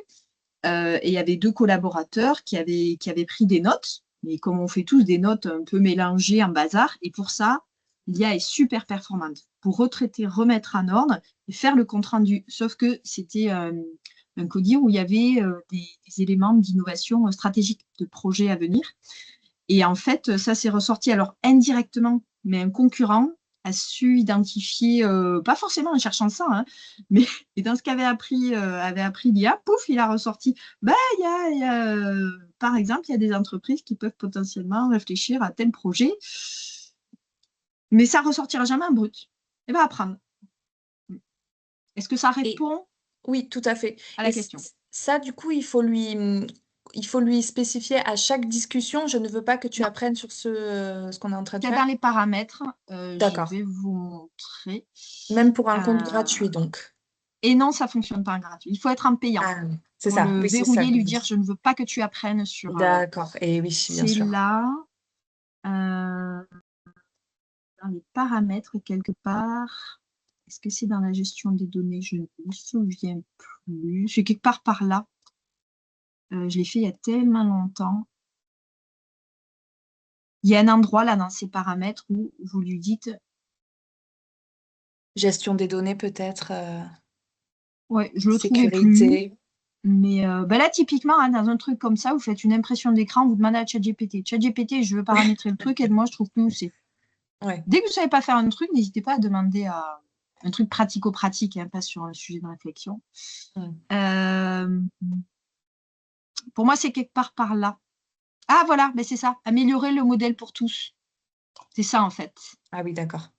et il y avait 2 collaborateurs qui avaient pris des notes, mais comme on fait tous des notes un peu mélangées en bazar, et pour ça, l'IA est super performante pour retraiter, remettre en ordre et faire le compte-rendu. Sauf que c'était un codir où il y avait des éléments d'innovation stratégique, de projets à venir. Et en fait, ça s'est ressorti alors indirectement, mais un concurrent a su identifier, pas forcément en cherchant ça, hein, mais et dans ce avait appris l'IA, pouf, il a ressorti. Bah, par exemple, il y a des entreprises qui peuvent potentiellement réfléchir à tel projet, mais ça ressortira jamais en brut. Il va apprendre. Est-ce que ça Et répond oui, tout à fait. à Et la question? ça, du coup, il faut lui spécifier à chaque discussion, je ne veux pas que tu Non. apprennes sur ce qu'on est en train de Il y a dans faire. les paramètres, je D'accord. vais vous montrer. Même pour un compte Euh, gratuit, donc. Et non, ça ne fonctionne pas en gratuit. Il faut être en payant. Ah, c'est Il faut ça. le Oui, c'est ça verrouiller, que je lui dis. dire je ne veux pas que tu apprennes sur. D'accord. Et oui, bien C'est sûr. là, euh, dans les paramètres quelque part. Est-ce que c'est dans la gestion des données? Je ne me souviens plus. C'est quelque part par là. Je l'ai fait il y a tellement longtemps. Il y a un endroit là dans ces paramètres où vous lui dites, Gestion des données, peut-être. ouais, je ne le trouvais plus. Sécurité. Mais là, typiquement, hein, dans un truc comme ça, vous faites une impression d'écran, vous demandez à ChatGPT. ChatGPT, je veux paramétrer le truc, aide-moi, je trouve plus où c'est. Ouais. Dès que vous ne savez pas faire un truc, n'hésitez pas à demander à un truc pratico-pratique, hein, pas sur un sujet de réflexion. Mm. Euh, pour moi, c'est quelque part par là. Ah, voilà, mais c'est ça. Améliorer le modèle pour tous. C'est ça, en fait. Ah oui, d'accord.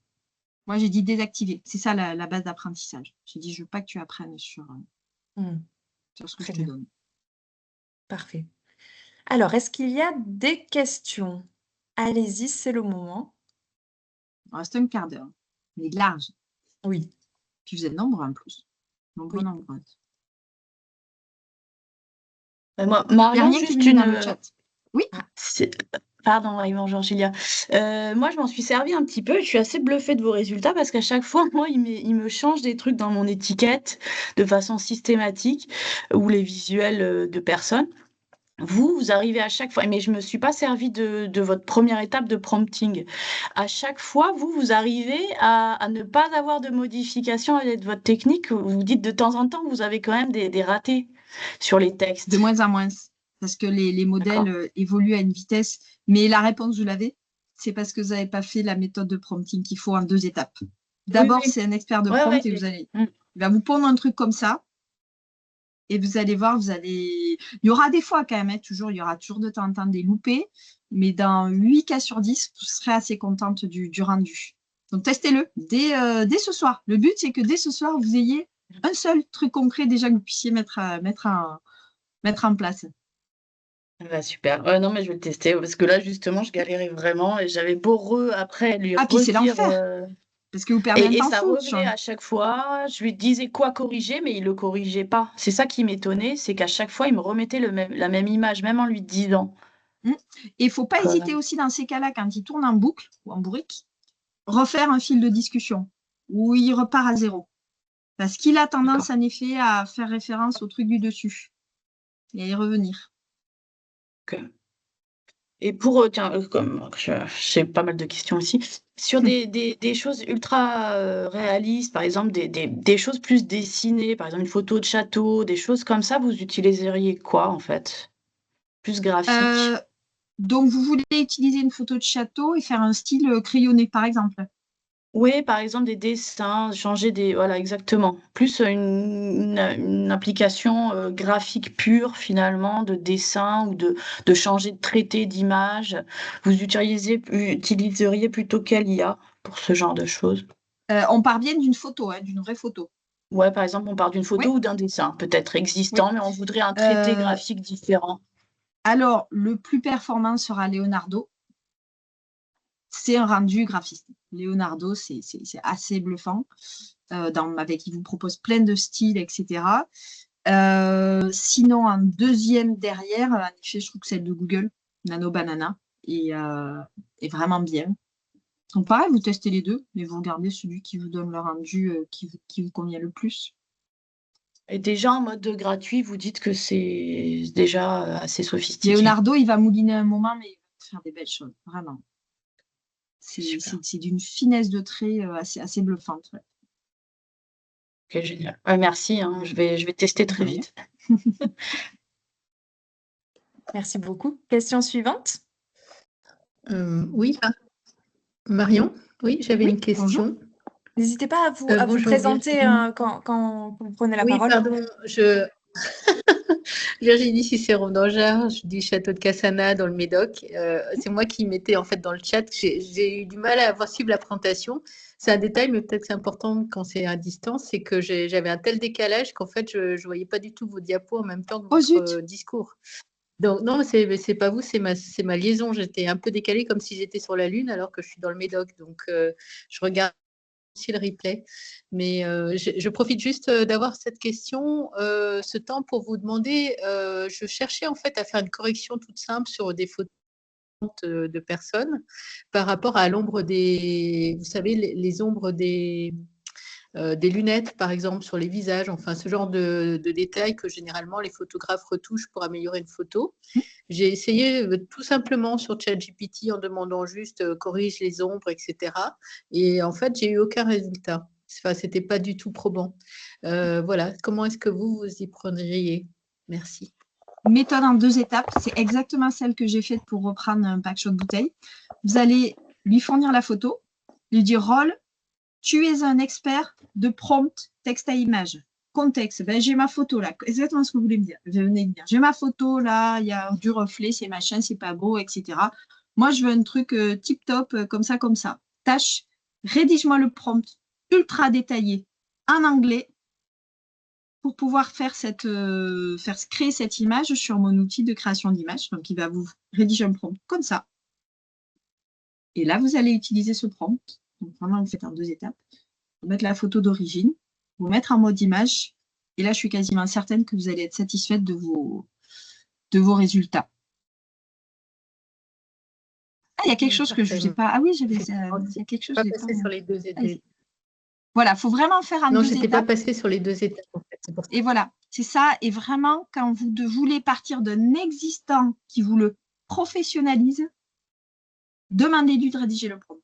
Moi, j'ai dit désactiver. C'est ça la base d'apprentissage. J'ai dit, je veux pas que tu apprennes Mm. sur ce que je Très te bien. donne. Parfait. Alors, est-ce qu'il y a des questions? Allez-y, c'est le moment. Il reste un quart d'heure. Mais large. Oui. Puis vous êtes nombreux en plus. Nombreux, Oui. nombreuses. Moi, Il n'y a Marion, rien qui est juste venu une. dans le chat. Oui, Ah, Pardon, bonjour Julia. Moi, je m'en suis servi un petit peu. Je suis assez bluffée de vos résultats parce qu'à chaque fois, moi, il me change des trucs dans mon étiquette de façon systématique ou les visuels de personnes. Vous arrivez à chaque fois, mais je me suis pas servi de votre première étape de prompting. À chaque fois, vous arrivez à ne pas avoir de modification avec votre technique. Vous dites de temps en temps, vous avez quand même des ratés sur les de textes. moins en moins. Parce que les modèles D'accord? évoluent à une vitesse. Mais la réponse, vous l'avez. C'est parce que vous n'avez pas fait la méthode de prompting qu'il faut en 2 étapes. D'abord, oui. c'est un expert de Ouais, prompt ouais. il Mm. va vous pondre un truc comme ça. Et vous allez voir, il y aura des fois quand même, hein, toujours, il y aura toujours de temps en temps des loupés, mais dans 8 cas sur 10, vous serez assez contente du rendu. Donc testez-le dès ce soir. Le but, c'est que dès ce soir, vous ayez un seul truc concret déjà que vous puissiez mettre en place. Bah, super. Ouais, non, mais je vais le tester parce que là, justement, je galérais vraiment et j'avais beau après lui Ah, puis c'est redire. l'enfer, parce que vous perdez un Et temps ça fou. revenait à chaque fois. Je lui disais quoi corriger, mais il le corrigeait pas. C'est ça qui m'étonnait, c'est qu'à chaque fois, il me remettait la même image, même en lui disant. Et il ne faut pas Que- hésiter aussi dans ces cas-là, quand il tourne en boucle ou en bourrique, refaire un fil de discussion où il repart à zéro. Parce qu'il a tendance, D'accord. en effet, à faire référence au truc du dessus et à y revenir. Ok. Et tiens, comme j'ai pas mal de questions aussi, sur des choses ultra réalistes, par exemple des choses plus dessinées, par exemple une photo de château, des choses comme ça, vous utiliseriez quoi en fait? Plus graphique? Euh, donc, vous voulez utiliser une photo de château et faire un style crayonné, par exemple. Oui, par exemple des dessins, changer des... Voilà, exactement. Plus une application graphique pure, finalement, de dessin ou de changer de traité d'image. Vous utiliseriez plutôt quelle IA pour ce genre de choses? On part bien d'une photo, hein, d'une vraie photo. Ouais, par exemple, on part d'une Oui, photo ou d'un dessin, peut-être oui. existant, mais on voudrait un traité Euh, graphique différent. alors, le plus performant sera Leonardo. C'est un rendu graphiste. Leonardo, c'est assez bluffant. Il vous propose plein de styles, etc. Sinon, un deuxième derrière, en effet, je trouve que celle de Google, Nano Banana, est vraiment bien. Donc pareil, vous testez les deux, mais vous regardez celui qui vous donne le rendu qui vous convient le plus. Et déjà en mode gratuit, vous dites que c'est déjà assez sophistiqué. Leonardo, il va mouliner un moment, mais il va faire des belles choses, vraiment. Super. C'est d'une finesse de trait assez bluffante. Ouais. Ok, génial. Ouais, merci, hein, je vais tester De très rien. vite. Merci beaucoup. Question suivante. Oui, Marion, oui, j'avais Oui, une bonjour. question. N'hésitez pas à vous Bonjour présenter Virginie. quand vous prenez la Oui, parole. pardon, Virginie Cicéron-Dangers, du château de Cassana dans le Médoc. C'est moi qui mettais en fait dans le chat. J'ai eu du mal à avoir suivre la présentation. C'est un détail, mais peut-être que c'est important quand c'est à distance, c'est que j'avais un tel décalage qu'en fait je ne voyais pas du tout vos diapos en même temps que Oh votre zut! discours. Donc non, c'est pas vous, c'est ma liaison. J'étais un peu décalée comme si j'étais sur la Lune alors que je suis dans le Médoc. Donc je regarde aussi le replay. Mais je profite juste d'avoir cette question, ce temps pour vous demander, je cherchais en fait à faire une correction toute simple sur des photos de personnes par rapport à l'ombre vous savez, les ombres des lunettes, par exemple, sur les visages, enfin ce genre de détails que généralement les photographes retouchent pour améliorer une photo. J'ai essayé tout simplement sur ChatGPT en demandant juste corrige les ombres, etc. Et en fait, j'ai eu aucun résultat. Enfin, c'était pas du tout probant. Voilà. Comment est-ce que vous y prendriez? Merci. Méthode en 2 étapes. C'est exactement celle que j'ai faite pour reprendre un pack shot de bouteille. Vous allez lui fournir la photo, lui dire Roll, tu es un expert de prompt texte à image. Contexte, ben, j'ai ma photo là, exactement ce que vous voulez me dire. Venez me dire, j'ai ma photo là, il y a du reflet, c'est machin, c'est pas beau, etc. Moi, je veux un truc tip top, comme ça, comme ça. Tâche, rédige-moi le prompt ultra détaillé en anglais pour pouvoir créer cette image sur mon outil de création d'image. Donc, il va vous rédiger un prompt comme ça. Et là, vous allez utiliser ce prompt. Donc, vraiment, vous faites en 2 étapes. Vous mettre la photo d'origine, vous mettre en mode image. Et là, je suis quasiment certaine que vous allez être satisfaite de vos résultats. Ah, il y a quelque chose que je ne vous ai pas. Ah oui, il y a quelque chose Pas que je n'ai passé pas. sur les deux étapes. Voilà, il faut vraiment faire en Non, 2 je n'étais pas étapes. passée sur les 2 étapes en fait. C'est pour ça. Et voilà, c'est ça. Et vraiment, quand vous voulez partir d'un existant qui vous le professionnalise, demandez-lui de rédiger le prompt.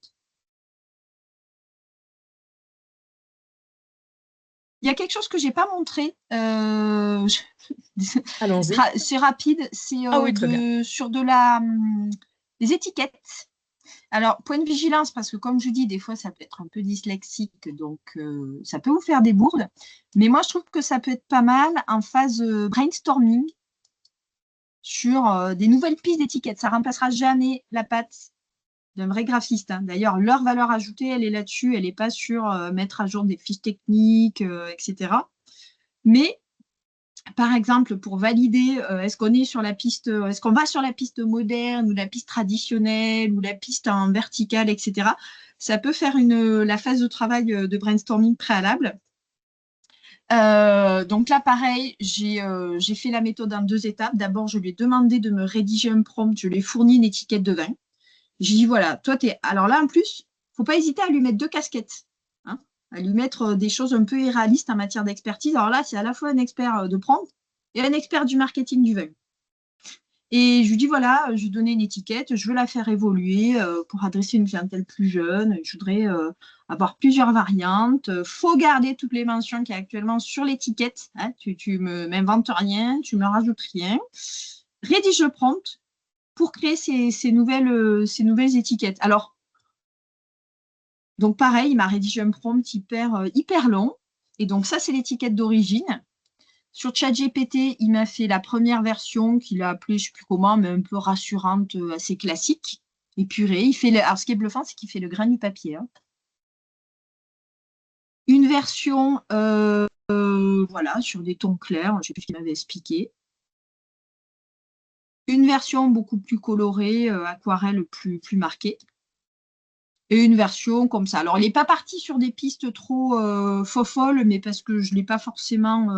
Il y a quelque chose que je n'ai pas montré. Allons-y. C'est rapide. C'est Ah oui, très bien. sur les étiquettes. Alors, point de vigilance, parce que comme je dis, des fois, ça peut être un peu dyslexique, donc ça peut vous faire des bourdes. Mais moi, je trouve que ça peut être pas mal en phase brainstorming sur des nouvelles pistes d'étiquettes. Ça ne remplacera jamais la patte d'un vrai graphiste, hein. D'ailleurs, leur valeur ajoutée, elle est là-dessus. Elle n'est pas sur mettre à jour des fiches techniques, etc. Mais par exemple, pour valider, est-ce qu'on est sur la piste, est-ce qu'on va sur la piste moderne ou la piste traditionnelle ou la piste en verticale, etc. Ça peut faire la phase de travail de brainstorming préalable. Donc là, pareil, j'ai fait la méthode en 2 étapes. D'abord, je lui ai demandé de me rédiger un prompt. Je lui ai fourni une étiquette de vin. J'ai dit, voilà, toi, t'es… Alors là, en plus, il ne faut pas hésiter à lui mettre 2 casquettes, hein, à lui mettre des choses un peu irréalistes en matière d'expertise. Alors là, c'est à la fois un expert de prompt et un expert du marketing du vin. Et je lui dis, voilà, je lui donne une étiquette, je veux la faire évoluer pour adresser une clientèle plus jeune. Je voudrais avoir plusieurs variantes. Il faut garder toutes les mentions qu'il y a actuellement sur l'étiquette, hein. Tu ne m'inventes rien, tu ne me rajoutes rien. Rédige le prompt pour créer ces nouvelles étiquettes. Alors, donc pareil, il m'a rédigé un prompt hyper long. Et donc ça, c'est l'étiquette d'origine. Sur ChatGPT, il m'a fait la première version qu'il a appelée, je ne sais plus comment, mais un peu rassurante, assez classique, épurée. Alors, ce qui est bluffant, c'est qu'il fait le grain du papier, hein. Une version, voilà, sur des tons clairs, je ne sais plus ce qu'il m'avait expliqué. Une version beaucoup plus colorée, aquarelle plus marquée. Et une version comme ça. Alors, il n'est pas parti sur des pistes trop folles, mais parce que je ne l'ai pas forcément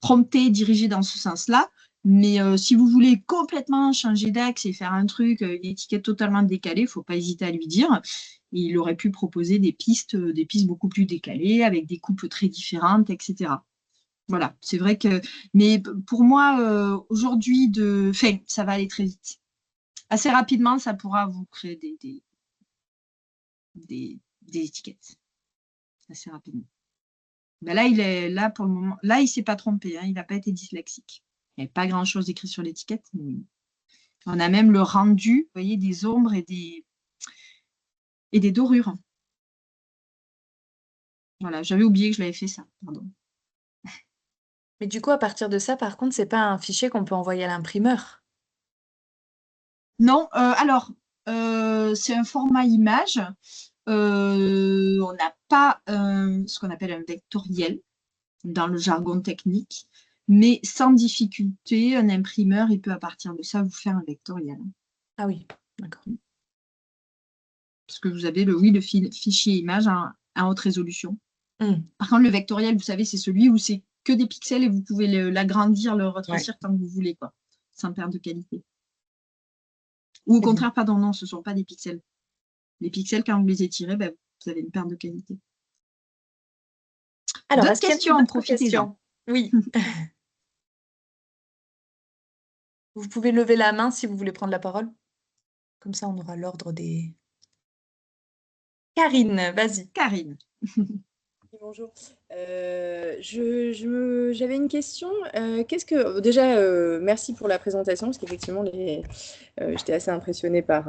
prompté, dirigé dans ce sens-là. Mais si vous voulez complètement changer d'axe et faire un truc, une étiquette totalement décalée, il ne faut pas hésiter à lui dire. Et il aurait pu proposer des pistes beaucoup plus décalées, avec des coupes très différentes, etc. Voilà, c'est vrai que… Mais pour moi, aujourd'hui, ça va aller très vite. Assez rapidement, ça pourra vous créer des étiquettes. Assez rapidement. Ben là, là, pour le moment, là, il ne s'est pas trompé, hein, il n'a pas été dyslexique. Il n'y avait pas grand-chose écrit sur l'étiquette. Mais on a même le rendu, vous voyez, des ombres et des dorures. Voilà, j'avais oublié que je l'avais fait ça, pardon. Mais du coup, à partir de ça, par contre, c'est pas un fichier qu'on peut envoyer à l'imprimeur. Non, alors, c'est un format image. On n'a pas ce qu'on appelle un vectoriel dans le jargon technique, mais sans difficulté, un imprimeur, il peut à partir de ça vous faire un vectoriel. Ah oui, d'accord. Parce que vous avez le fichier image en haute résolution. Par contre, le vectoriel, vous savez, c'est celui où c'est que des pixels et vous pouvez l'agrandir, le rétrécir tant que vous voulez, quoi, sans perdre de qualité. Ou au contraire, pardon, non, ce ne sont pas des pixels. Les pixels, quand vous les étirez, ben, vous avez une perte de qualité. Alors, d'autres questions, profitez-en. Oui. Vous pouvez lever la main si vous voulez prendre la parole. Comme ça, on aura l'ordre des… Karine, vas-y. Karine. Bonjour. J'avais une question. Déjà, merci pour la présentation, parce qu'effectivement, j'étais assez impressionnée par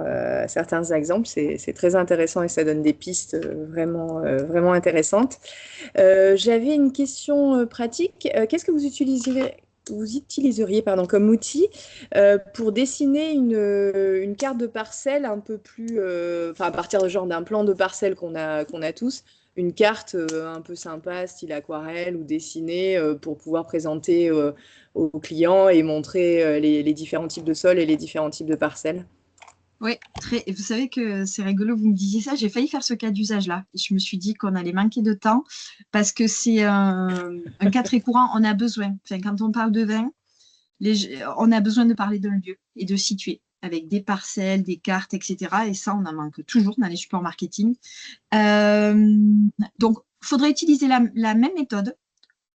certains exemples. C'est très intéressant et ça donne des pistes vraiment intéressantes. J'avais une question pratique. Qu'est-ce que vous utiliseriez comme outil pour dessiner une carte de parcelle un peu plus, à partir d'un plan de parcelle qu'on a tous, une carte un peu sympa, style aquarelle ou dessinée, pour pouvoir présenter aux clients et montrer les différents types de sols et les différents types de parcelles. Oui, vous savez que c'est rigolo, vous me disiez ça, j'ai failli faire ce cas d'usage-là. Je me suis dit qu'on allait manquer de temps parce que c'est un cas très courant, on a besoin. Quand on parle de vin, on a besoin de parler d'un lieu et de situer avec des parcelles, des cartes, etc. Et ça, on en manque toujours dans les supports marketing. Donc, il faudrait utiliser la même méthode.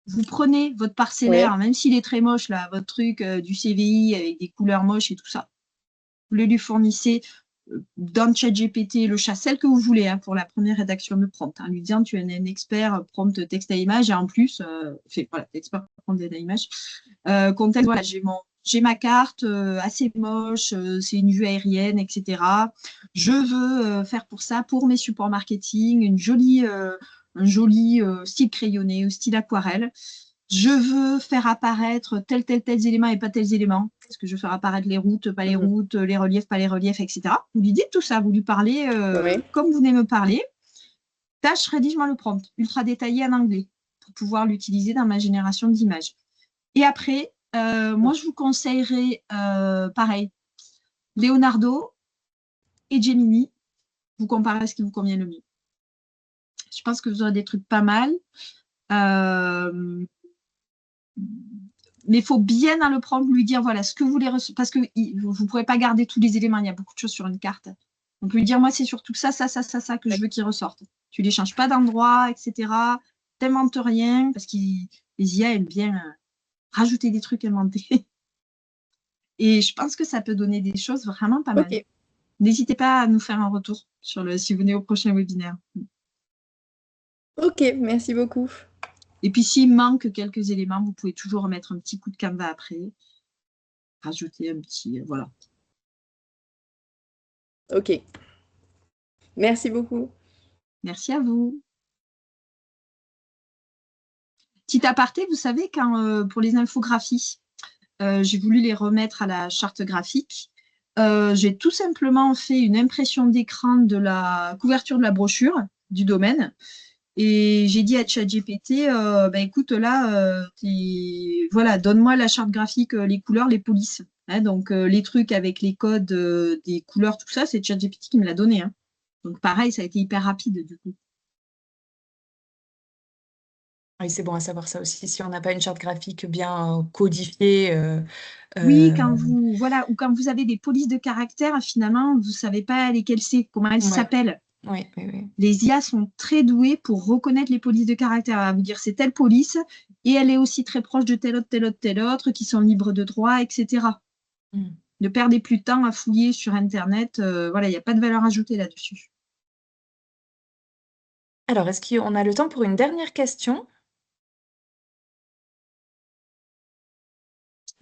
Vous prenez votre parcellaire, même s'il est très moche, là, votre truc du CVI avec des couleurs moches et tout ça. Vous le lui fournissez dans ChatGPT, le chat, celle que vous voulez, hein, pour la première rédaction de prompt. Lui disant, tu es un expert prompt texte à image et en plus, voilà, expert prompt à image. Contexte, voilà, j'ai j'ai ma carte assez moche, c'est une vue aérienne, etc. Je veux faire pour ça, pour mes supports marketing, un joli style crayonné ou style aquarelle. Je veux faire apparaître tels éléments et pas tels éléments. Est-ce que je veux faire apparaître les routes, pas les routes, les reliefs, pas les reliefs, etc. Vous lui dites tout ça, vous lui parlez Oui. comme vous venez me parler. Tâche, rédige-moi le prompt, ultra détaillé en anglais, pour pouvoir l'utiliser dans ma génération d'images. Et après, moi, je vous conseillerais, pareil, Leonardo et Gemini. Vous comparez ce qui vous convient le mieux. Je pense que vous aurez des trucs pas mal. Mais il faut bien dans le prompt lui dire, voilà, ce que vous voulez recevoir. Parce que vous ne pourrez pas garder tous les éléments. Il y a beaucoup de choses sur une carte. Donc, lui dire, moi, c'est surtout ça que je veux qu'il ressorte. Tu ne les changes pas d'endroit, etc. T'inventes rien. Parce que les IA aiment bien rajouter des trucs inventés. Et je pense que ça peut donner des choses vraiment pas mal. Ok. N'hésitez pas à nous faire un retour si vous venez au prochain webinaire. Ok, merci beaucoup. Et puis, s'il manque quelques éléments, vous pouvez toujours remettre un petit coup de Canva après. Rajouter un petit... voilà. Ok. Merci beaucoup. Merci à vous. Petit aparté, vous savez, pour les infographies, j'ai voulu les remettre à la charte graphique. J'ai tout simplement fait une impression d'écran de la couverture de la brochure du domaine. Et j'ai dit à ChatGPT, écoute, là, voilà, donne-moi la charte graphique, les couleurs, les polices. Hein, donc, les trucs avec les codes des couleurs, tout ça, c'est ChatGPT qui me l'a donné. Hein. Donc, pareil, ça a été hyper rapide, du coup. Oui, c'est bon à savoir ça aussi. Si on n'a pas une charte graphique bien codifiée, Oui, voilà, ou quand vous avez des polices de caractère, finalement, vous ne savez pas lesquelles c'est, comment elles ouais. s'appellent. Oui, oui, oui. Les IA sont très douées pour reconnaître les polices de caractère. À vous dire, c'est telle police, et elle est aussi très proche de telle autre, qui sont libres de droit, etc. Ne perdez plus de temps à fouiller sur Internet. Voilà, il n'y a pas de valeur ajoutée là-dessus. Alors, est-ce qu'on a le temps pour une dernière question?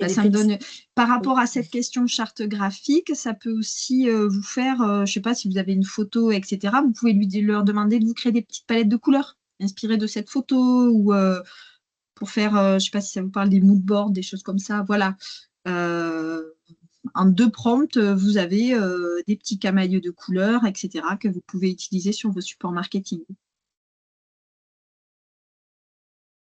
Ça me donne, par rapport à cette question charte graphique, ça peut aussi vous faire, je ne sais pas si vous avez une photo, etc. Vous pouvez leur demander de vous créer des petites palettes de couleurs inspirées de cette photo ou pour faire, je ne sais pas si ça vous parle des mood boards, des choses comme ça. Voilà. En 2 prompts, vous avez des petits camaïeux de couleurs, etc. que vous pouvez utiliser sur vos supports marketing.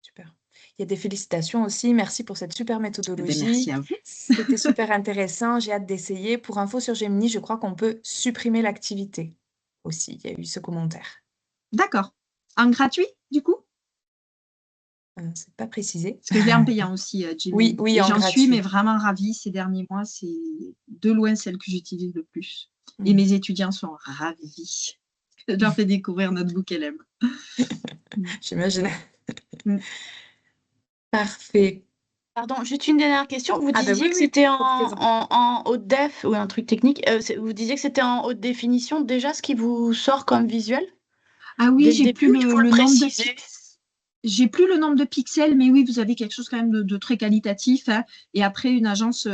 Super. Il y a des félicitations aussi. Merci pour cette super méthodologie. Merci à vous. C'était super intéressant. J'ai hâte d'essayer. Pour info sur Gemini, je crois qu'on peut supprimer l'activité aussi. Il y a eu ce commentaire. D'accord. En gratuit, du coup? C'est pas précisé. Parce que je l'ai en payant aussi, Gemini. Oui, et en j'en suis mais gratuit. vraiment ravie ces derniers mois. C'est de loin celle que j'utilise le plus. Et mes étudiants sont ravis. Je leur fais découvrir notre LM. J'imagine. Parfait. Pardon, juste une dernière question. Vous disiez oui, que oui, c'était profitez-en. en haute def ou un truc technique. Vous disiez que c'était en haute définition. Déjà, ce qui vous sort comme visuel? Ah oui, Dès le j'ai début, plus il faut le le nombre de préciser. pixels. J'ai plus le nombre de pixels, mais oui, vous avez quelque chose quand même de très qualitatif. Hein. Et après, une agence,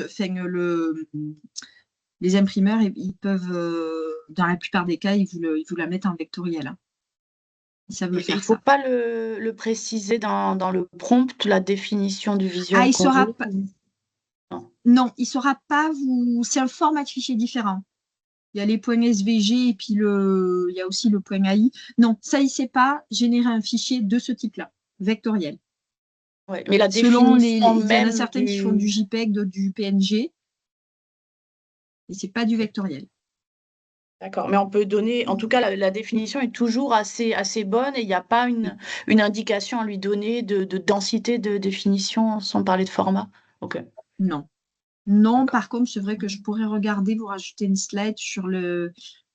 les imprimeurs, ils peuvent, dans la plupart des cas, ils vous la mettent en vectoriel. Hein. Ils savent le Il faire, ne faut ça. pas le préciser dans le prompt, la définition du visuel. Ah, il saura pas. Non, il ne saura pas vous. C'est un format de fichier différent. Il y a les points SVG et puis il y a aussi le point AI. Non, ça, il ne sait pas générer un fichier de ce type-là, vectoriel. Ouais, mais la Selon définition il y en a même certains qui font du JPEG, d'autres du PNG. Et ce n'est pas du vectoriel. D'accord, mais on peut donner, en tout cas, la définition est toujours assez bonne et il n'y a pas une indication à lui donner de densité de définition sans parler de format. Ok. Non. Non, par contre, c'est vrai que je pourrais regarder, vous rajouter une slide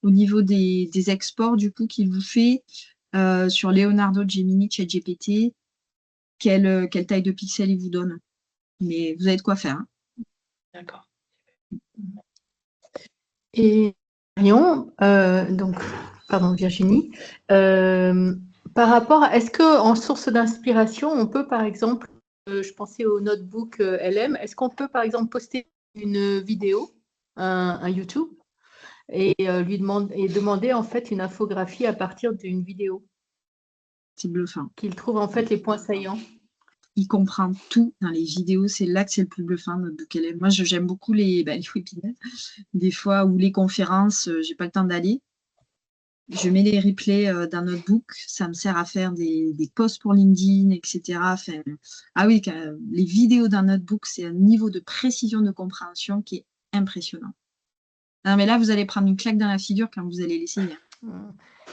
au niveau des exports du coup qu'il vous fait sur Leonardo, Gemini, ChatGPT, quelle taille de pixels il vous donne. Mais vous avez de quoi faire. Hein. D'accord. Et pardon Virginie, par rapport à, est-ce qu'en source d'inspiration, on peut par exemple je pensais au notebook LM. Est-ce qu'on peut, par exemple, poster une vidéo, un YouTube, et demander en fait une infographie à partir d'une vidéo C'est bluffant. qu'il trouve en fait les points saillants. Il comprend tout dans les vidéos. C'est là que c'est le plus bluffant, notre book LM. Moi, j'aime beaucoup les webinaires. Des fois, ou les conférences, j'ai pas le temps d'aller. Je mets les replays dans notre book. Ça me sert à faire des posts pour LinkedIn, etc. Enfin, ah oui, les vidéos dans notre book, c'est un niveau de précision de compréhension qui est impressionnant. Non, mais là, vous allez prendre une claque dans la figure quand vous allez l'essayer.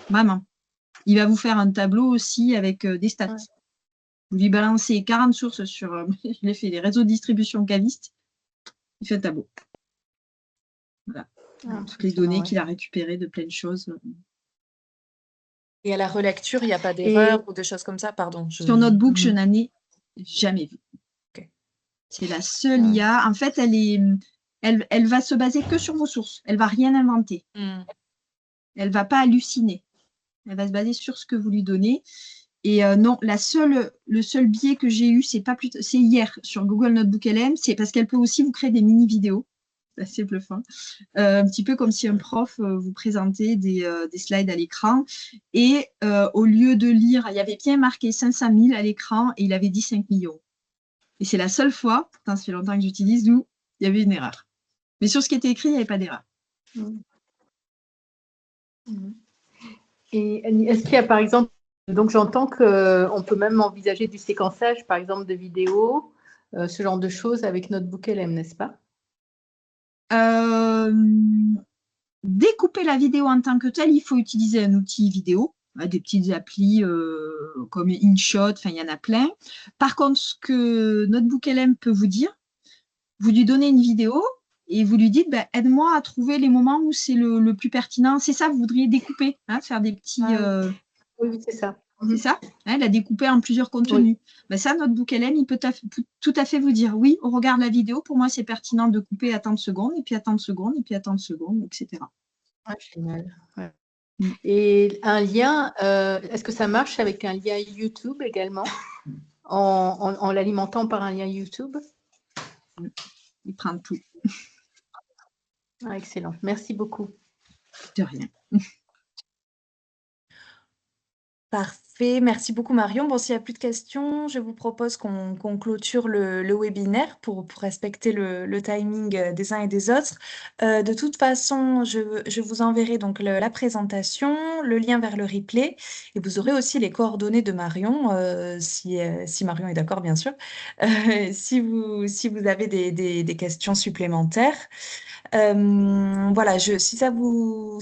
Vraiment. Il va vous faire un tableau aussi avec des stats. Ouais. Vous lui balancez 40 sources sur, je l'ai fait, les réseaux de distribution cavistes. Il fait un tableau. Voilà. Toutes les données qu'il a récupérées de plein de choses. Et à la relecture, il n'y a pas d'erreur ou des choses comme ça? Pardon. Sur notre book, je n'en ai jamais vu. Okay. C'est la seule IA. En fait, elle va se baser que sur vos sources. Elle ne va rien inventer. Elle ne va pas halluciner. Elle va se baser sur ce que vous lui donnez. Et non, le seul biais que j'ai eu, c'est hier sur Google Notebook LM, c'est parce qu'elle peut aussi vous créer des mini-vidéos. C'est assez bluffant. Un petit peu comme si un prof vous présentait des slides à l'écran. Et au lieu de lire, il y avait bien marqué 500 000 à l'écran et il avait dit 5 millions. Et c'est la seule fois, pourtant ça fait longtemps que j'utilise, où il y avait une erreur. Mais sur ce qui était écrit, il n'y avait pas d'erreur. Et est-ce qu'il y a par exemple, donc j'entends qu'on peut même envisager du séquençage, par exemple, de vidéos, ce genre de choses avec Notebook LM, n'est-ce pas? Découper la vidéo en tant que telle, il faut utiliser un outil vidéo, des petites applis comme InShot, enfin il y en a plein. Par contre, ce que Notebook LM peut vous dire, vous lui donnez une vidéo et vous lui dites, aide-moi à trouver les moments où c'est le plus pertinent. C'est ça, vous voudriez découper, faire des petits… Oui, c'est ça. C'est ça, la découper en plusieurs contenus. Oui. Ça, Notebook LM, il peut tout à fait vous dire, oui, on regarde la vidéo, pour moi, c'est pertinent de couper à tant de secondes, et puis à tant de secondes, et puis à tant de secondes, etc. Génial. Ouais. Et un lien, est-ce que ça marche avec un lien YouTube également, en l'alimentant par un lien YouTube? Il prend tout. Excellent. Merci beaucoup. De rien. Parfait, merci beaucoup Marion. Bon, s'il n'y a plus de questions, je vous propose qu'on clôture le webinaire pour respecter le timing des uns et des autres. De toute façon, je vous enverrai donc la présentation, le lien vers le replay, et vous aurez aussi les coordonnées de Marion, si Marion est d'accord, bien sûr, si vous avez des questions supplémentaires. Voilà, si ça vous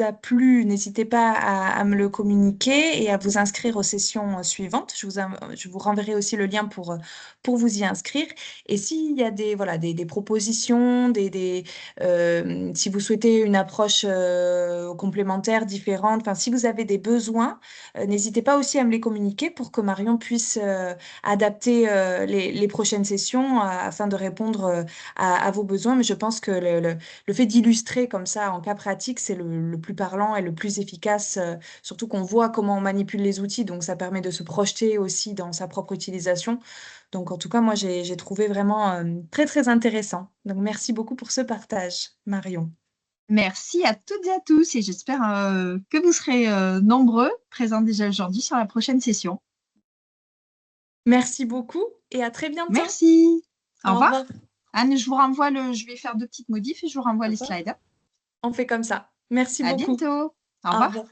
a plu, n'hésitez pas à me le communiquer et à vous inscrire aux sessions suivantes. Je vous renverrai aussi le lien pour vous y inscrire. Et s'il y a des propositions, si vous souhaitez une approche complémentaire, différente, enfin, si vous avez des besoins, n'hésitez pas aussi à me les communiquer pour que Marion puisse adapter les prochaines sessions afin de répondre à vos besoins. Mais je pense que le fait d'illustrer comme ça en cas pratique, c'est le plus parlant et le plus efficace, surtout qu'on voit comment on manipule les outils, donc ça permet de se projeter aussi dans sa propre utilisation. Donc en tout cas, moi, j'ai trouvé vraiment très, très intéressant. Donc merci beaucoup pour ce partage, Marion. Merci à toutes et à tous et j'espère que vous serez nombreux présents déjà aujourd'hui sur la prochaine session. Merci beaucoup et à très bientôt. Merci. Au revoir. Revoir. Anne, je vous renvoie je vais faire 2 petites modifs et je vous renvoie les slides. On fait comme ça. Merci beaucoup. À bientôt. Au revoir.